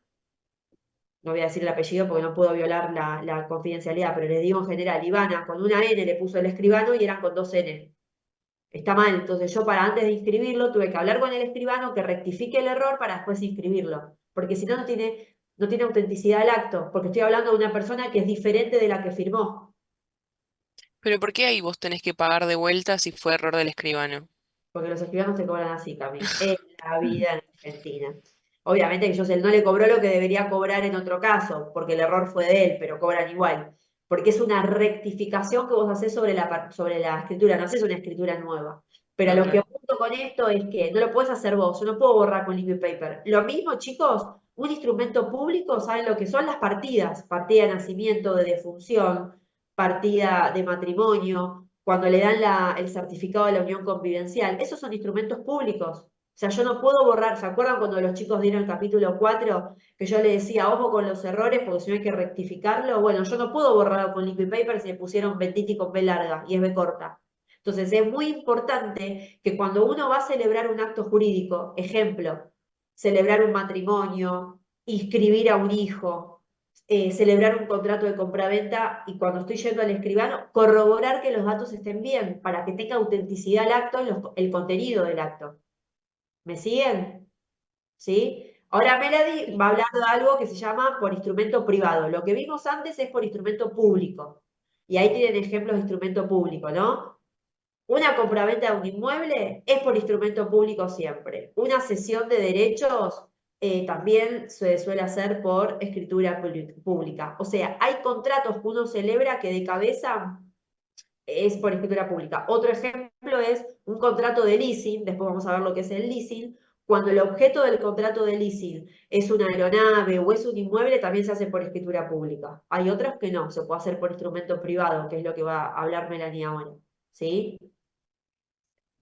no voy a decir el apellido porque no puedo violar la confidencialidad, pero les digo en general, Ivana con una N le puso el escribano y eran con dos N. Está mal, entonces yo para antes de inscribirlo tuve que hablar con el escribano que rectifique el error para después inscribirlo, porque si no, no tiene autenticidad el acto, porque estoy hablando de una persona que es diferente de la que firmó, Pero ¿por qué ahí vos tenés que pagar de vuelta si fue error del escribano? porque los escribanos te cobran así, Cami, en la vida en Argentina. Obviamente que él no le cobró lo que debería cobrar en otro caso, porque el error fue de él, pero cobran igual. Porque es una rectificación que vos haces sobre la escritura, no haces una escritura nueva. Pero lo que apunto con esto es que no lo puedes hacer vos, yo no puedo borrar con liquid paper. Lo mismo, chicos, un instrumento público, ¿saben lo que son las partidas? Partida de nacimiento, de defunción, partida de matrimonio, cuando le dan el certificado de la unión convivencial. Esos son instrumentos públicos. O sea, yo no puedo borrar. ¿Se acuerdan cuando los chicos dieron el capítulo 4? Que yo les decía, ojo con los errores porque si no hay que rectificarlo? Bueno, yo no puedo borrarlo con liquid paper si le pusieron Benditi con B larga y es B corta. Entonces es muy importante que cuando uno va a celebrar un acto jurídico, ejemplo, celebrar un matrimonio, inscribir a un hijo, celebrar un contrato de compraventa y cuando estoy yendo al escribano, corroborar que los datos estén bien para que tenga autenticidad el acto, el contenido del acto. ¿Me siguen? ¿Sí? Ahora Melody va a hablar de algo que se llama por instrumento privado. Lo que vimos antes es por instrumento público. Y ahí tienen ejemplos de instrumento público, ¿no? Una compraventa de un inmueble es por instrumento público siempre. Una cesión de derechos también se suele hacer por escritura pública. O sea, hay contratos que uno celebra que de cabeza es por escritura pública. Otro ejemplo es un contrato de leasing, después vamos a ver lo que es el leasing. Cuando el objeto del contrato de leasing es una aeronave o es un inmueble, también se hace por escritura pública. Hay otros que no, se puede hacer por instrumento privado, que es lo que va a hablar Melanie ahora. ¿Sí?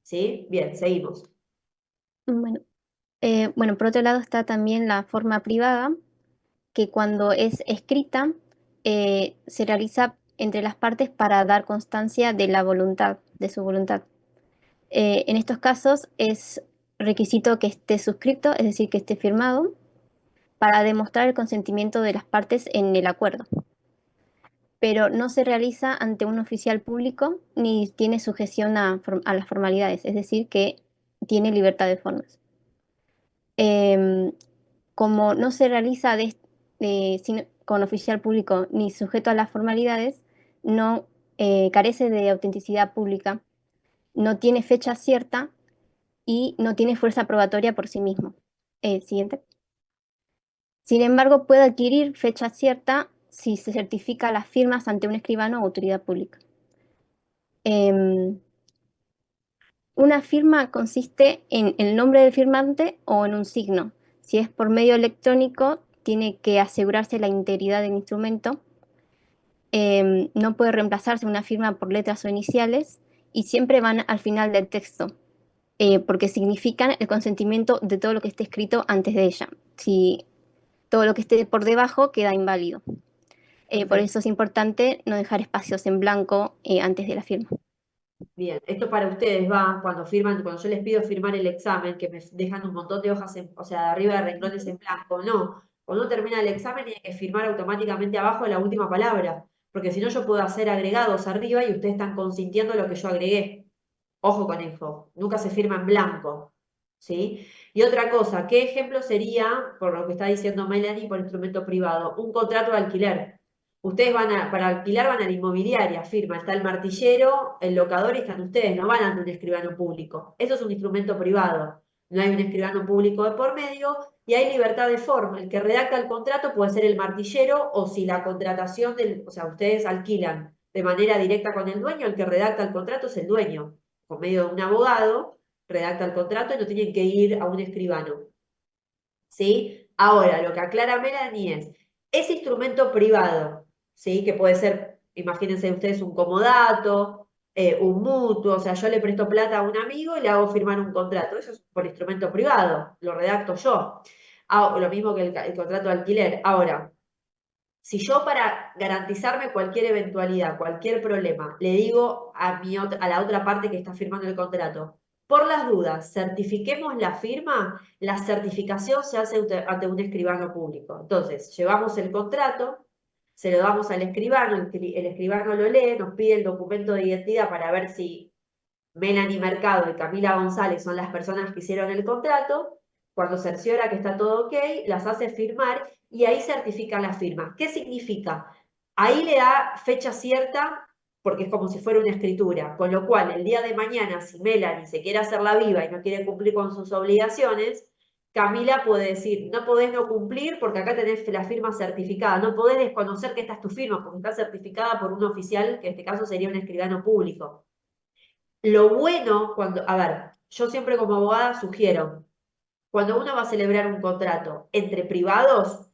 ¿Sí? Bien, seguimos. Bueno, por otro lado está también la forma privada, que cuando es escrita se realiza entre las partes para dar constancia de la voluntad, de su voluntad. En estos casos es requisito que esté suscrito, es decir, que esté firmado, para demostrar el consentimiento de las partes en el acuerdo. Pero no se realiza ante un oficial público ni tiene sujeción a las formalidades, es decir, que tiene libertad de formas. Como no se realiza con oficial público ni sujeto a las formalidades, no carece de autenticidad pública, no tiene fecha cierta y no tiene fuerza probatoria por sí mismo. Siguiente. Sin embargo, puede adquirir fecha cierta si se certifica las firmas ante un escribano o autoridad pública. Una firma consiste en el nombre del firmante o en un signo. Si es por medio electrónico, tiene que asegurarse la integridad del instrumento. No puede reemplazarse una firma por letras o iniciales y siempre van al final del texto, porque significan el consentimiento de todo lo que esté escrito antes de ella. Si todo lo que esté por debajo queda inválido. Por eso es importante no dejar espacios en blanco antes de la firma. Bien, esto para ustedes va cuando firman, cuando yo les pido firmar el examen, que me dejan un montón de hojas, o sea, de arriba de renglones en blanco. No, cuando uno termina el examen tiene que firmar automáticamente abajo la última palabra, porque si no yo puedo hacer agregados arriba y ustedes están consintiendo lo que yo agregué. Ojo con eso, nunca se firma en blanco, ¿sí? Y otra cosa, ¿qué ejemplo sería, por lo que está diciendo Melanie, por instrumento privado? Un contrato de alquiler. Ustedes para alquilar van a la inmobiliaria, firma, está el martillero, el locador y están ustedes, no van ante un escribano público. Eso es un instrumento privado. No hay un escribano público de por medio y hay libertad de forma. El que redacta el contrato puede ser el martillero o si la contratación o sea, ustedes alquilan de manera directa con el dueño, el que redacta el contrato es el dueño. Por medio de un abogado, redacta el contrato y no tienen que ir a un escribano. ¿Sí? Ahora, lo que aclara Melanie es, ese instrumento privado, ¿sí? Que puede ser, imagínense ustedes, un comodato, un mutuo, o sea, yo le presto plata a un amigo y le hago firmar un contrato. Eso es por instrumento privado, lo redacto yo. Lo mismo que el contrato de alquiler. Ahora, si yo para garantizarme cualquier eventualidad, cualquier problema, le digo a la otra parte que está firmando el contrato, por las dudas, certifiquemos la firma, la certificación se hace ante un escribano público. Entonces, llevamos el contrato, se lo damos al escribano, el escribano lo lee, nos pide el documento de identidad para ver si Melanie Mercado y Camila González son las personas que hicieron el contrato. Cuando cerciora que está todo ok, las hace firmar y ahí certifica la firma. ¿Qué significa? Ahí le da fecha cierta porque es como si fuera una escritura, con lo cual el día de mañana si Melanie se quiere hacer la viva y no quiere cumplir con sus obligaciones, Camila puede decir, no podés no cumplir porque acá tenés la firma certificada, no podés desconocer que esta es tu firma porque está certificada por un oficial, que en este caso sería un escribano público. Lo bueno cuando, a ver, yo siempre como abogada sugiero, cuando uno va a celebrar un contrato entre privados,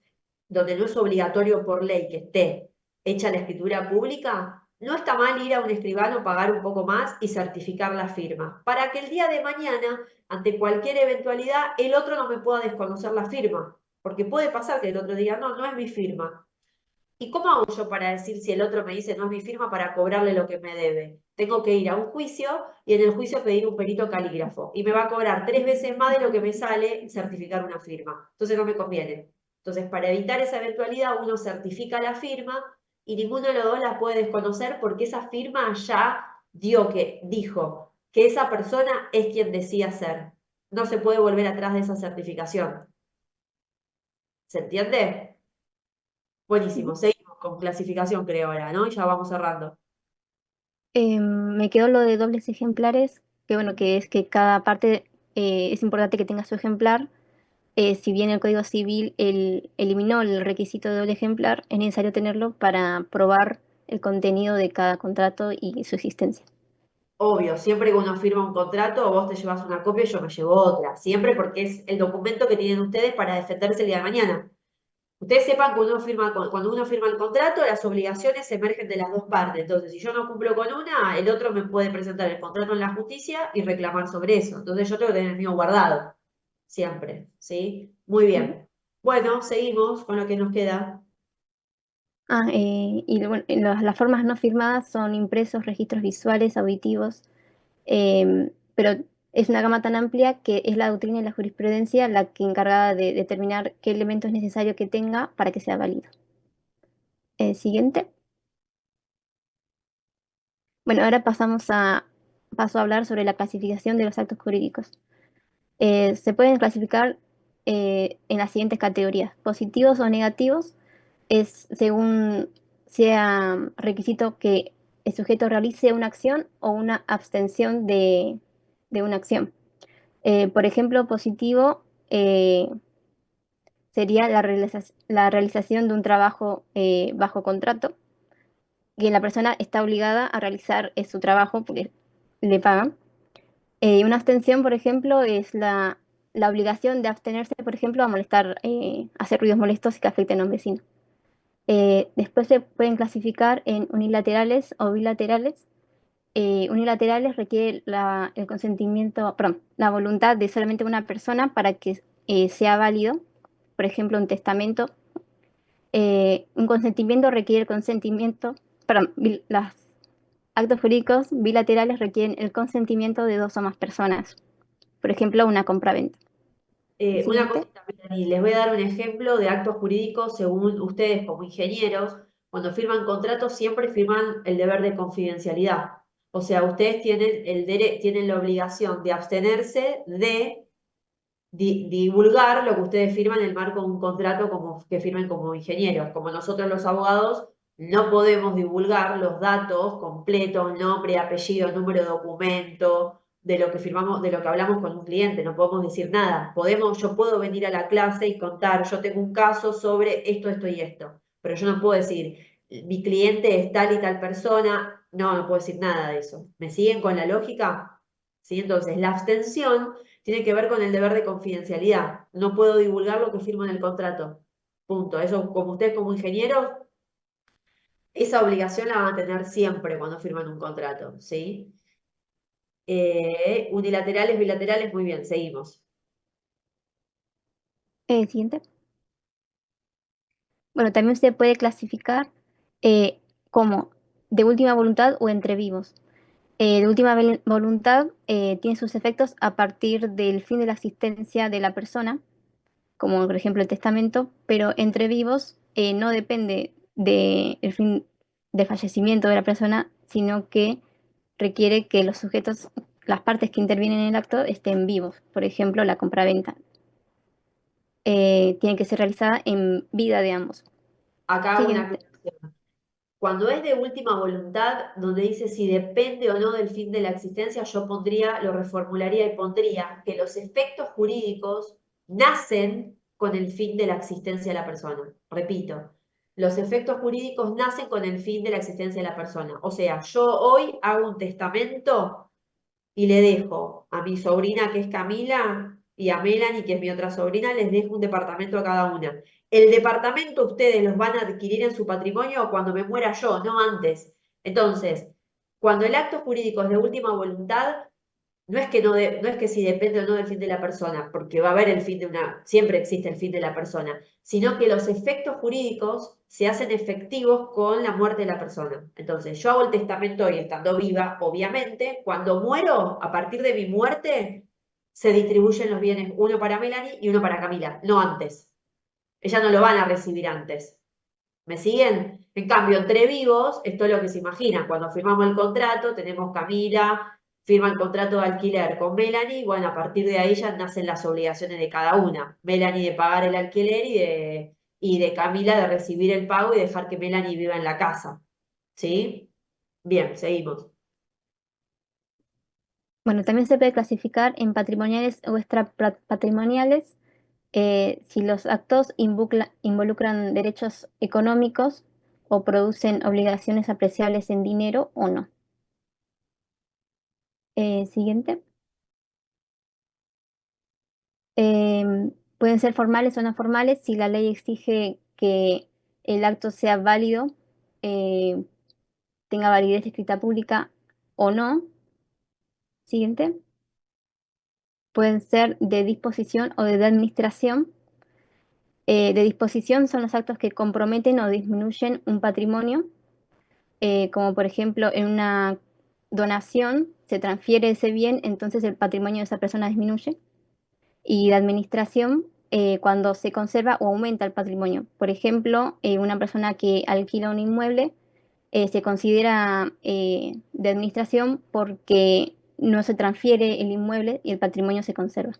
donde no es obligatorio por ley que esté hecha la escritura pública, no está mal ir a un escribano, pagar un poco más y certificar la firma, para que el día de mañana, ante cualquier eventualidad, el otro no me pueda desconocer la firma, porque puede pasar que el otro diga, no, no es mi firma. ¿Y cómo hago yo para decir si el otro me dice no es mi firma para cobrarle lo que me debe? Tengo que ir a un juicio y en el juicio pedir un perito calígrafo. Y me va a cobrar 3 veces más de lo que me sale certificar una firma. Entonces no me conviene. Entonces, para evitar esa eventualidad, uno certifica la firma y ninguno de los dos la puede desconocer porque esa firma ya dijo que esa persona es quien decía ser. No se puede volver atrás de esa certificación. ¿Se entiende? Buenísimo. Seguimos con clasificación, creo ahora, ¿no? Y ya vamos cerrando. Me quedó lo de dobles ejemplares, que bueno, que es que cada parte es importante que tenga su ejemplar. Si bien el Código Civil eliminó el requisito de doble ejemplar, es necesario tenerlo para probar el contenido de cada contrato y su existencia. Obvio, siempre que uno firma un contrato, vos te llevas una copia y yo me llevo otra. Siempre porque es el documento que tienen ustedes para defenderse el día de mañana. Ustedes sepan que cuando uno firma el contrato, las obligaciones emergen de las dos partes. Entonces, si yo no cumplo con una, el otro me puede presentar el contrato en la justicia y reclamar sobre eso. Entonces, yo tengo que tener el mío guardado. Siempre. ¿Sí? Muy bien. Bueno, seguimos con lo que nos queda. Y bueno, las formas no firmadas son impresos, registros visuales, auditivos, pero es una gama tan amplia que es la doctrina y la jurisprudencia la que encargada de determinar qué elemento es necesario que tenga para que sea válido. Siguiente. Bueno, ahora paso a hablar sobre la clasificación de los actos jurídicos. Se pueden clasificar en las siguientes categorías: positivos o negativos, es según sea requisito que el sujeto realice una acción o una abstención de una acción. Por ejemplo, positivo sería la realización de un trabajo bajo contrato, que la persona está obligada a realizar su trabajo porque le pagan. Una abstención, por ejemplo, es la obligación de abstenerse, por ejemplo, a molestar, hacer ruidos molestos que afecten a un vecino. Después se pueden clasificar en unilaterales o bilaterales. Unilaterales requiere el consentimiento, perdón, la voluntad de solamente una persona para que sea válido. Por ejemplo, un testamento. Un consentimiento requiere el consentimiento, perdón, los actos jurídicos bilaterales requieren el consentimiento de dos o más personas. Por ejemplo, una compraventa. Una Siguiente. cosita, Melanie, les voy a dar un ejemplo de actos jurídicos según ustedes como ingenieros. Cuando firman contratos siempre firman el deber de confidencialidad. O sea, ustedes tienen la obligación de abstenerse de divulgar lo que ustedes firman en el marco de un contrato que firmen como ingenieros. Como nosotros los abogados no podemos divulgar los datos completos, nombre, apellido, número de documento, de lo que firmamos, de lo que hablamos con un cliente, no podemos decir nada. Yo puedo venir a la clase y contar, yo tengo un caso sobre esto, esto y esto, pero yo no puedo decir, mi cliente es tal y tal persona, no puedo decir nada de eso. ¿Me siguen con la lógica? ¿Sí? Entonces, la abstención tiene que ver con el deber de confidencialidad. No puedo divulgar lo que firmo en el contrato. Punto. Eso, como ustedes como ingenieros, esa obligación la van a tener siempre cuando firman un contrato, ¿sí? Unilaterales, bilaterales, muy bien, seguimos. Siguiente. Bueno, también se puede clasificar como de última voluntad o entre vivos. De última voluntad tiene sus efectos a partir del fin de la existencia de la persona, como por ejemplo el testamento, pero entre vivos no depende del fin del fallecimiento de la persona, sino que requiere que los sujetos, las partes que intervienen en el acto, estén vivos. Por ejemplo, la compraventa tiene que ser realizada en vida de ambos. Acá hago una Siguiente. aclaración. Cuando es de última voluntad, donde dice si depende o no del fin de la existencia, yo lo reformularía y pondría que los efectos jurídicos nacen con el fin de la existencia de la persona. Repito, los efectos jurídicos nacen con el fin de la existencia de la persona. O sea, yo hoy hago un testamento y le dejo a mi sobrina, que es Camila, y a Melanie, que es mi otra sobrina, les dejo un departamento a cada una. El departamento ustedes los van a adquirir en su patrimonio cuando me muera yo, no antes. Entonces, cuando el acto jurídico es de última voluntad, no es que, no, no es que si depende o no del fin de la persona, porque va a haber el fin de siempre existe el fin de la persona, sino que los efectos jurídicos se hacen efectivos con la muerte de la persona. Entonces, yo hago el testamento hoy estando viva, obviamente, cuando muero, a partir de mi muerte, se distribuyen los bienes, uno para Melanie y uno para Camila, no antes. Ellas no lo van a recibir antes. ¿Me siguen? En cambio, entre vivos, esto es lo que se imagina. Cuando firmamos el contrato, tenemos Camila, firma el contrato de alquiler con Melanie, y bueno, a partir de ahí ya nacen las obligaciones de cada una. Melanie de pagar el alquiler y de Camila de recibir el pago y dejar que Melanie viva en la casa. ¿Sí? Bien, seguimos. Bueno, también se puede clasificar en patrimoniales o extrapatrimoniales si los actos involucran derechos económicos o producen obligaciones apreciables en dinero o no. Siguiente. Pueden ser formales o no formales si la ley exige que el acto sea válido, tenga validez escrita pública o no. Siguiente. Pueden ser de disposición o de administración. De disposición son los actos que comprometen o disminuyen un patrimonio, como por ejemplo en una donación se transfiere ese bien, entonces el patrimonio de esa persona disminuye. Y de administración, cuando se conserva o aumenta el patrimonio. Por ejemplo, una persona que alquila un inmueble se considera de administración porque no se transfiere el inmueble y el patrimonio se conserva.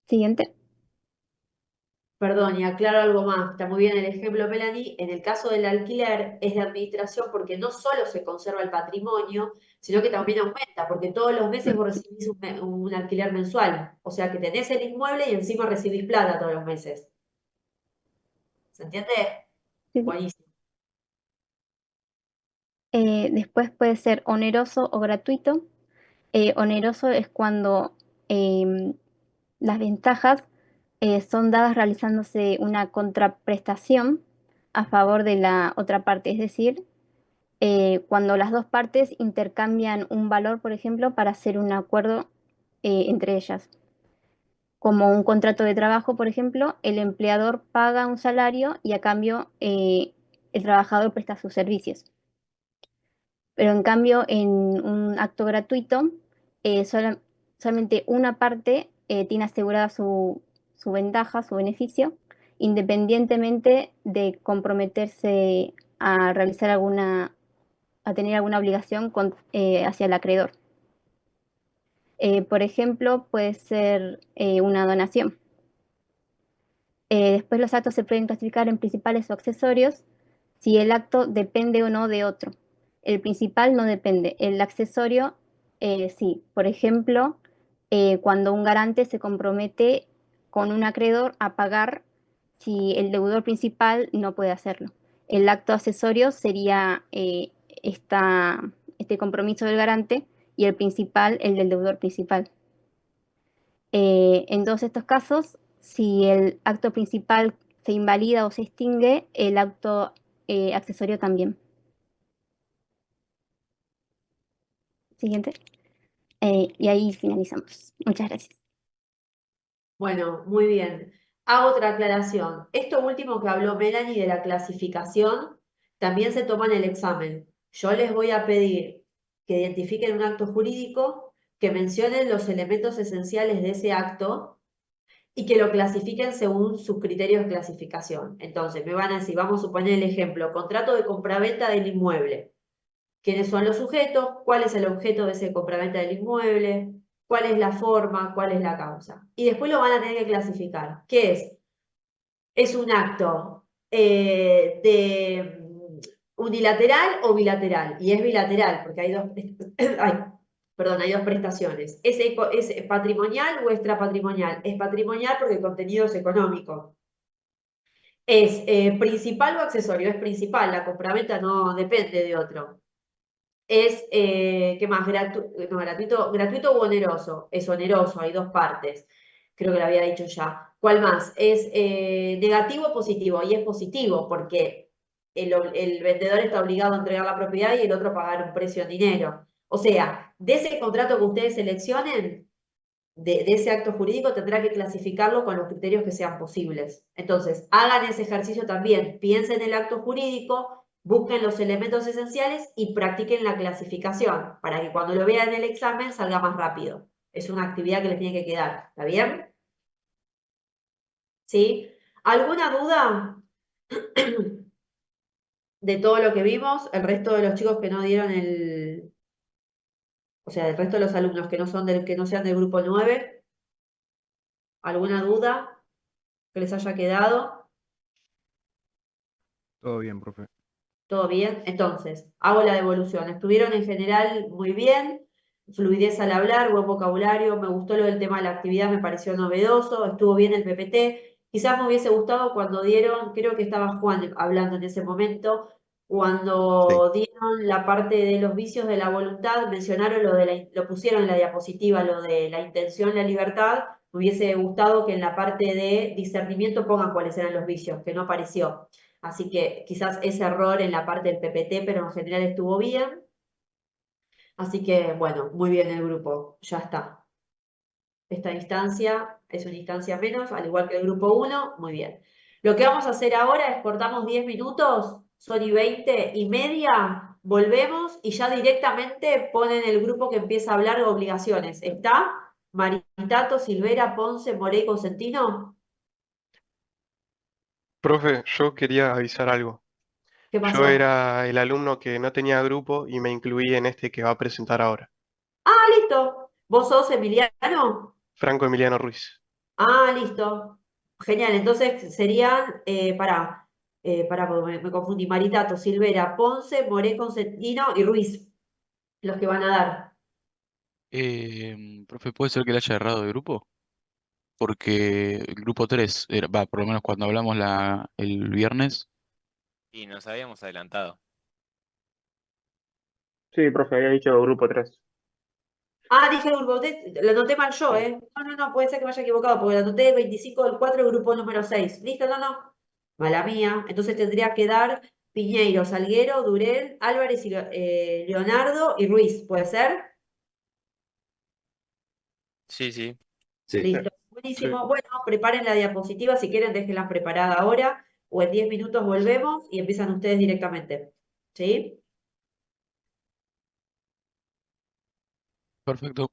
Siguiente. Perdón, y aclaro algo más, está muy bien el ejemplo, Melanie. En el caso del alquiler es de administración porque no solo se conserva el patrimonio, sino que también aumenta, porque todos los meses vos recibís un alquiler mensual. O sea que tenés el inmueble y encima recibís plata todos los meses. ¿Se entiende? Sí. Buenísimo. Después puede ser oneroso o gratuito. Oneroso es cuando las ventajas son dadas realizándose una contraprestación a favor de la otra parte, es decir, cuando las dos partes intercambian un valor, por ejemplo, para hacer un acuerdo entre ellas. Como un contrato de trabajo, por ejemplo, el empleador paga un salario y a cambio el trabajador presta sus servicios. Pero en cambio, en un acto gratuito, solamente una parte tiene asegurada su ventaja, su beneficio, independientemente de comprometerse a realizar a tener alguna obligación hacia el acreedor. Por ejemplo, puede ser una donación. Después los actos se pueden clasificar en principales o accesorios si el acto depende o no de otro. El principal no depende, el accesorio sí. Por ejemplo, cuando un garante se compromete con un acreedor a pagar si el deudor principal no puede hacerlo. El acto accesorio sería este compromiso del garante y el principal, el del deudor principal. En todos estos casos, si el acto principal se invalida o se extingue, el acto accesorio también. Siguiente. Y ahí finalizamos. Muchas gracias. Bueno, muy bien. Hago otra aclaración. Esto último que habló Melanie de la clasificación también se toma en el examen. Yo les voy a pedir que identifiquen un acto jurídico, que mencionen los elementos esenciales de ese acto y que lo clasifiquen según sus criterios de clasificación. Entonces, me van a decir, vamos a suponer el ejemplo, contrato de compraventa del inmueble. ¿Quiénes son los sujetos? ¿Cuál es el objeto de ese compraventa del inmueble? ¿Cuál es la forma? ¿Cuál es la causa? Y después lo van a tener que clasificar. ¿Qué es? ¿Es un acto unilateral o bilateral? Y es bilateral, porque hay dos, Perdón, hay dos prestaciones. ¿Es patrimonial o extrapatrimonial? Es patrimonial porque el contenido es económico. ¿Es principal o accesorio? Es principal, la compraventa no depende de otro. Es, ¿qué más? No, gratuito u oneroso. Es oneroso, hay dos partes. Creo que lo había dicho ya. ¿Cuál más? Es negativo o positivo. Y es positivo porque el vendedor está obligado a entregar la propiedad y el otro a pagar un precio en dinero. O sea, de ese contrato que ustedes seleccionen, de ese acto jurídico, tendrá que clasificarlo con los criterios que sean posibles. Entonces, hagan ese ejercicio también. Piensen en el acto jurídico, busquen los elementos esenciales y practiquen la clasificación para que cuando lo vean en el examen salga más rápido. Es una actividad que les tiene que quedar. ¿Está bien? ¿Sí? ¿Alguna duda de todo lo que vimos? El resto de los chicos que no dieron o sea, el resto de los alumnos que no sean del grupo 9, ¿alguna duda que les haya quedado? Todo bien, profe. ¿Todo bien? Entonces, hago la devolución. Estuvieron en general muy bien, fluidez al hablar, buen vocabulario, me gustó lo del tema de la actividad, me pareció novedoso, estuvo bien el PPT. Quizás me hubiese gustado cuando dieron, creo que estaba Juan hablando en ese momento, Sí. cuando dieron la parte de los vicios de la voluntad, mencionaron lo pusieron en la diapositiva, lo de la intención, la libertad. Me hubiese gustado que en la parte de discernimiento pongan cuáles eran los vicios, que no apareció. Así que quizás ese error en la parte del PPT, pero en general estuvo bien. Así que, bueno, muy bien el grupo, ya está. Esta instancia es una instancia menos, al igual que el grupo 1, muy bien. Lo que vamos a hacer ahora es cortamos 10 minutos, son y 20 y media, volvemos y ya directamente ponen el grupo que empieza a hablar de obligaciones. ¿Está? Maritato, Silvera, Ponce, Morey, Consentino. Profe, yo quería avisar algo. ¿Qué Yo pasó? era el alumno que no tenía grupo y me incluí en este que va a presentar ahora. Ah, listo. ¿Vos sos Emiliano? Franco Emiliano Ruiz. Ah, listo. Genial. Entonces serían, porque me confundí, Maritato, Silvera, Ponce, Moré, Consentino y Ruiz, los que van a dar. Profe, ¿puede ser que le haya errado de grupo? Porque el grupo 3 era, va, por lo menos cuando hablamos el viernes. Y nos habíamos adelantado. Sí, profe, había dicho grupo 3. Ah, dije el grupo, lo anoté mal yo, Sí. ¿eh? No, puede ser que me haya equivocado, porque lo anoté el 25 del 4, grupo número 6. ¿Listo? No. Mala mía. Entonces tendría que dar Piñeiro, Salguero, Durel, Álvarez y Leonardo y Ruiz, ¿puede ser? Sí, sí. Sí. Listo, Sí. buenísimo. Bueno, preparen la diapositiva, si quieren déjenla preparada ahora o en 10 minutos volvemos y empiezan ustedes directamente. ¿Sí? Perfecto.